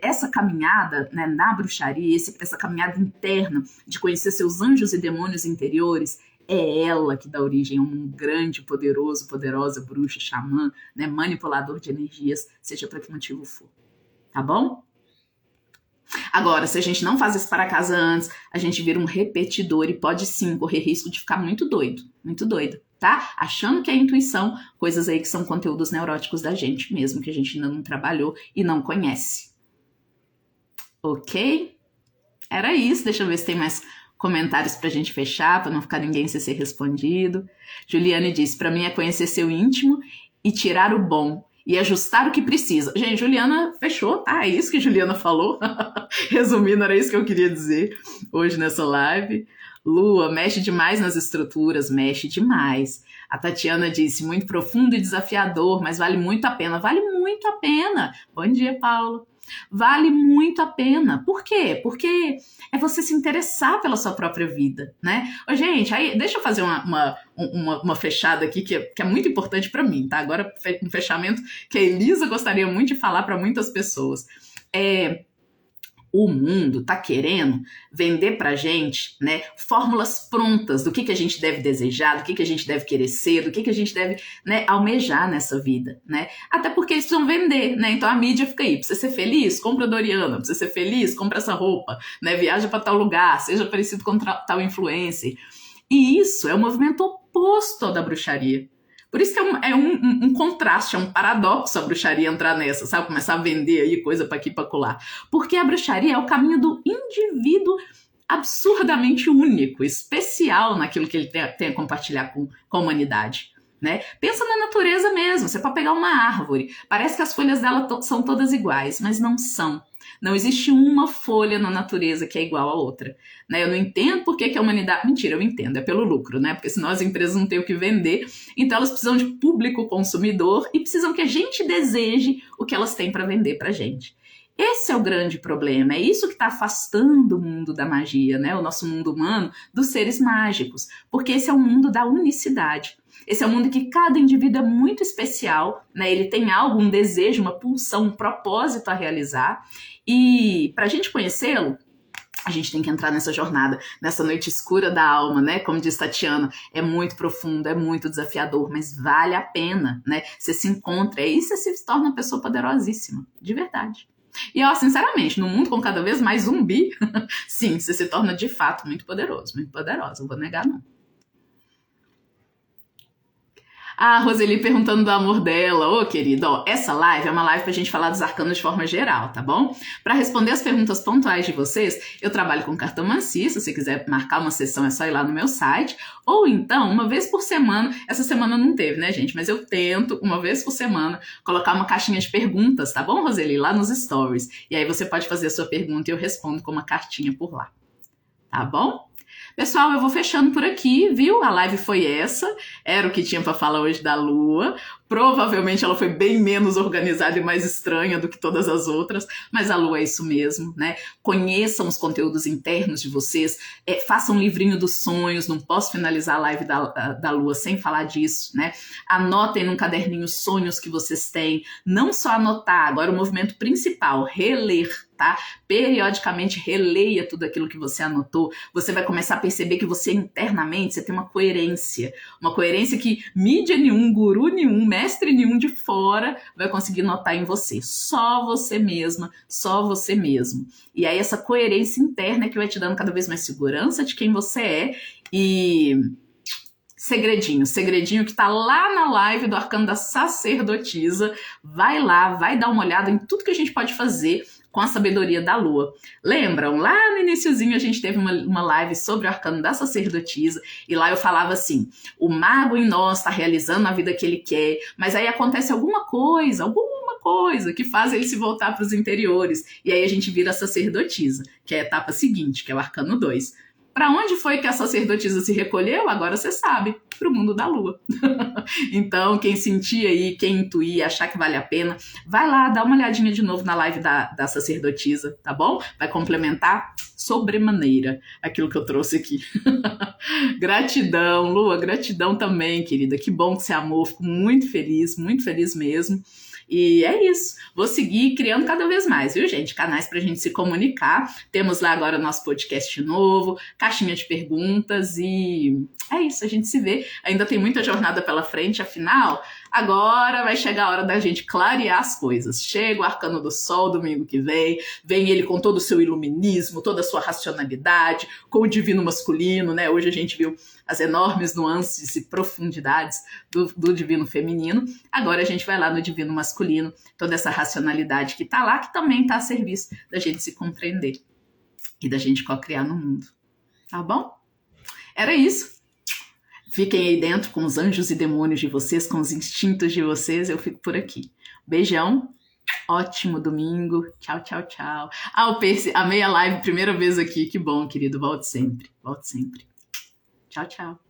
A: Essa caminhada, né, na bruxaria, essa caminhada interna de conhecer seus anjos e demônios interiores, é ela que dá origem a um grande, poderosa bruxa, xamã, né, manipulador de energias, seja para que motivo for. Tá bom? Agora, se a gente não faz isso para casa antes, a gente vira um repetidor e pode sim correr risco de ficar muito doido, tá? Achando que é intuição, coisas aí que são conteúdos neuróticos da gente mesmo, que a gente ainda não trabalhou e não conhece. Ok? Era isso, deixa eu ver se tem mais comentários pra gente fechar, pra não ficar ninguém sem ser respondido. Juliane disse, pra mim é conhecer seu íntimo e tirar o bom e ajustar o que precisa. Gente, Juliana fechou, tá? É isso que Juliana falou. Resumindo, era isso que eu queria dizer hoje nessa live. Lua, mexe demais nas estruturas, mexe demais. A Tatiana disse, muito profundo e desafiador, mas vale muito a pena. Vale muito a pena. Bom dia, Paulo. Vale muito a pena. Por quê? Porque é você se interessar pela sua própria vida, né? Ô, gente, aí deixa eu fazer uma fechada aqui que é muito importante para mim, tá? Agora um fechamento que a Elisa gostaria muito de falar para muitas pessoas. O mundo tá querendo vender pra gente, né, fórmulas prontas do que a gente deve desejar, do que a gente deve querer ser, do que a gente deve, né, almejar nessa vida, né? Até porque eles precisam vender, né? Então a mídia fica aí, precisa ser feliz, compra Doriana, precisa ser feliz, compra essa roupa, né? Viaja para tal lugar, seja parecido com tal influencer. E isso é o movimento oposto ao da bruxaria. Por isso que é um contraste, é um paradoxo a bruxaria entrar nessa, sabe? Começar a vender aí coisa para aqui e para colar. Porque a bruxaria é o caminho do indivíduo absurdamente único, especial naquilo que ele tem a compartilhar com a humanidade. Né? Pensa na natureza mesmo, você pode pegar uma árvore, parece que as folhas dela são todas iguais, mas não são. Não existe uma folha na natureza que é igual a outra. Né? Eu não entendo por que a humanidade... Mentira, eu entendo, é pelo lucro, né? Porque senão as empresas não têm o que vender, então elas precisam de público consumidor e precisam que a gente deseje o que elas têm para vender para a gente. Esse é o grande problema, é isso que está afastando o mundo da magia, né? O nosso mundo humano dos seres mágicos, porque esse é o mundo da unicidade. Esse é um mundo que cada indivíduo é muito especial, né? Ele tem algo, um desejo, uma pulsão, um propósito a realizar. E para a gente conhecê-lo, a gente tem que entrar nessa jornada, nessa noite escura da alma, né? Como diz Tatiana, é muito profundo, é muito desafiador, mas vale a pena, né? Você se encontra, aí você se torna uma pessoa poderosíssima, de verdade. E, ó, sinceramente, no mundo com cada vez mais zumbi, sim, você se torna de fato muito poderoso, muito poderosa, não vou negar não. A Roseli perguntando do amor dela. Ô, querida, ó, essa live é uma live pra gente falar dos arcanos de forma geral, tá bom? Pra responder as perguntas pontuais de vocês, eu trabalho com cartomancia. Se você quiser marcar uma sessão, é só ir lá no meu site. Ou então, uma vez por semana, essa semana não teve, né, gente? Mas eu tento, uma vez por semana, colocar uma caixinha de perguntas, tá bom, Roseli? Lá nos stories. E aí você pode fazer a sua pergunta e eu respondo com uma cartinha por lá. Tá bom? Pessoal, eu vou fechando por aqui, viu? A live foi essa, era o que tinha para falar hoje da Lua. Provavelmente ela foi bem menos organizada e mais estranha do que todas as outras, mas a Lua é isso mesmo, né? Conheçam os conteúdos internos de vocês, façam um livrinho dos sonhos, não posso finalizar a live da Lua sem falar disso, né? Anotem num caderninho os sonhos que vocês têm, não só anotar, agora o movimento principal, reler, tá? Periodicamente releia tudo aquilo que você anotou, você vai começar a perceber que você internamente, você tem uma coerência que mídia nenhum, guru nenhum, mestre nenhum de fora vai conseguir notar em você, só você mesma, só você mesmo. E aí essa coerência interna é que vai te dando cada vez mais segurança de quem você é e... segredinho que tá lá na live do Arcano da Sacerdotisa, vai lá, vai dar uma olhada em tudo que a gente pode fazer com a sabedoria da Lua. Lembram? Lá no iniciozinho a gente teve uma live sobre o Arcano da Sacerdotisa e lá eu falava assim, o mago em nós está realizando a vida que ele quer, mas aí acontece alguma coisa que faz ele se voltar para os interiores e aí a gente vira a sacerdotisa, que é a etapa seguinte, que é o Arcano 2. Para onde foi que a sacerdotisa se recolheu? Agora você sabe, para o mundo da Lua. Então, quem sentir aí, quem intuir, achar que vale a pena, vai lá, dá uma olhadinha de novo na live da sacerdotisa, tá bom? Vai complementar sobremaneira aquilo que eu trouxe aqui. Gratidão, Lua, gratidão também, querida. Que bom que você amou, fico muito feliz mesmo. E é isso, vou seguir criando cada vez mais, viu, gente? Canais pra gente se comunicar. Temos lá agora o nosso podcast novo, caixinha de perguntas e é isso, a gente se vê. Ainda tem muita jornada pela frente, afinal, agora vai chegar a hora da gente clarear as coisas. Chega o Arcano do Sol domingo que vem ele com todo o seu iluminismo, toda a sua racionalidade, com o divino masculino, né? Hoje a gente viu as enormes nuances e profundidades do divino feminino. Agora a gente vai lá no divino masculino, toda essa racionalidade que tá lá, que também tá a serviço da gente se compreender e da gente co-criar no mundo. Tá bom? Era isso. Fiquem aí dentro com os anjos e demônios de vocês, com os instintos de vocês. Eu fico por aqui. Beijão. Ótimo domingo. Tchau, tchau, tchau. Ah, o Percy, amei a live, primeira vez aqui. Que bom, querido. Volte sempre. Volte sempre. Tchau, tchau.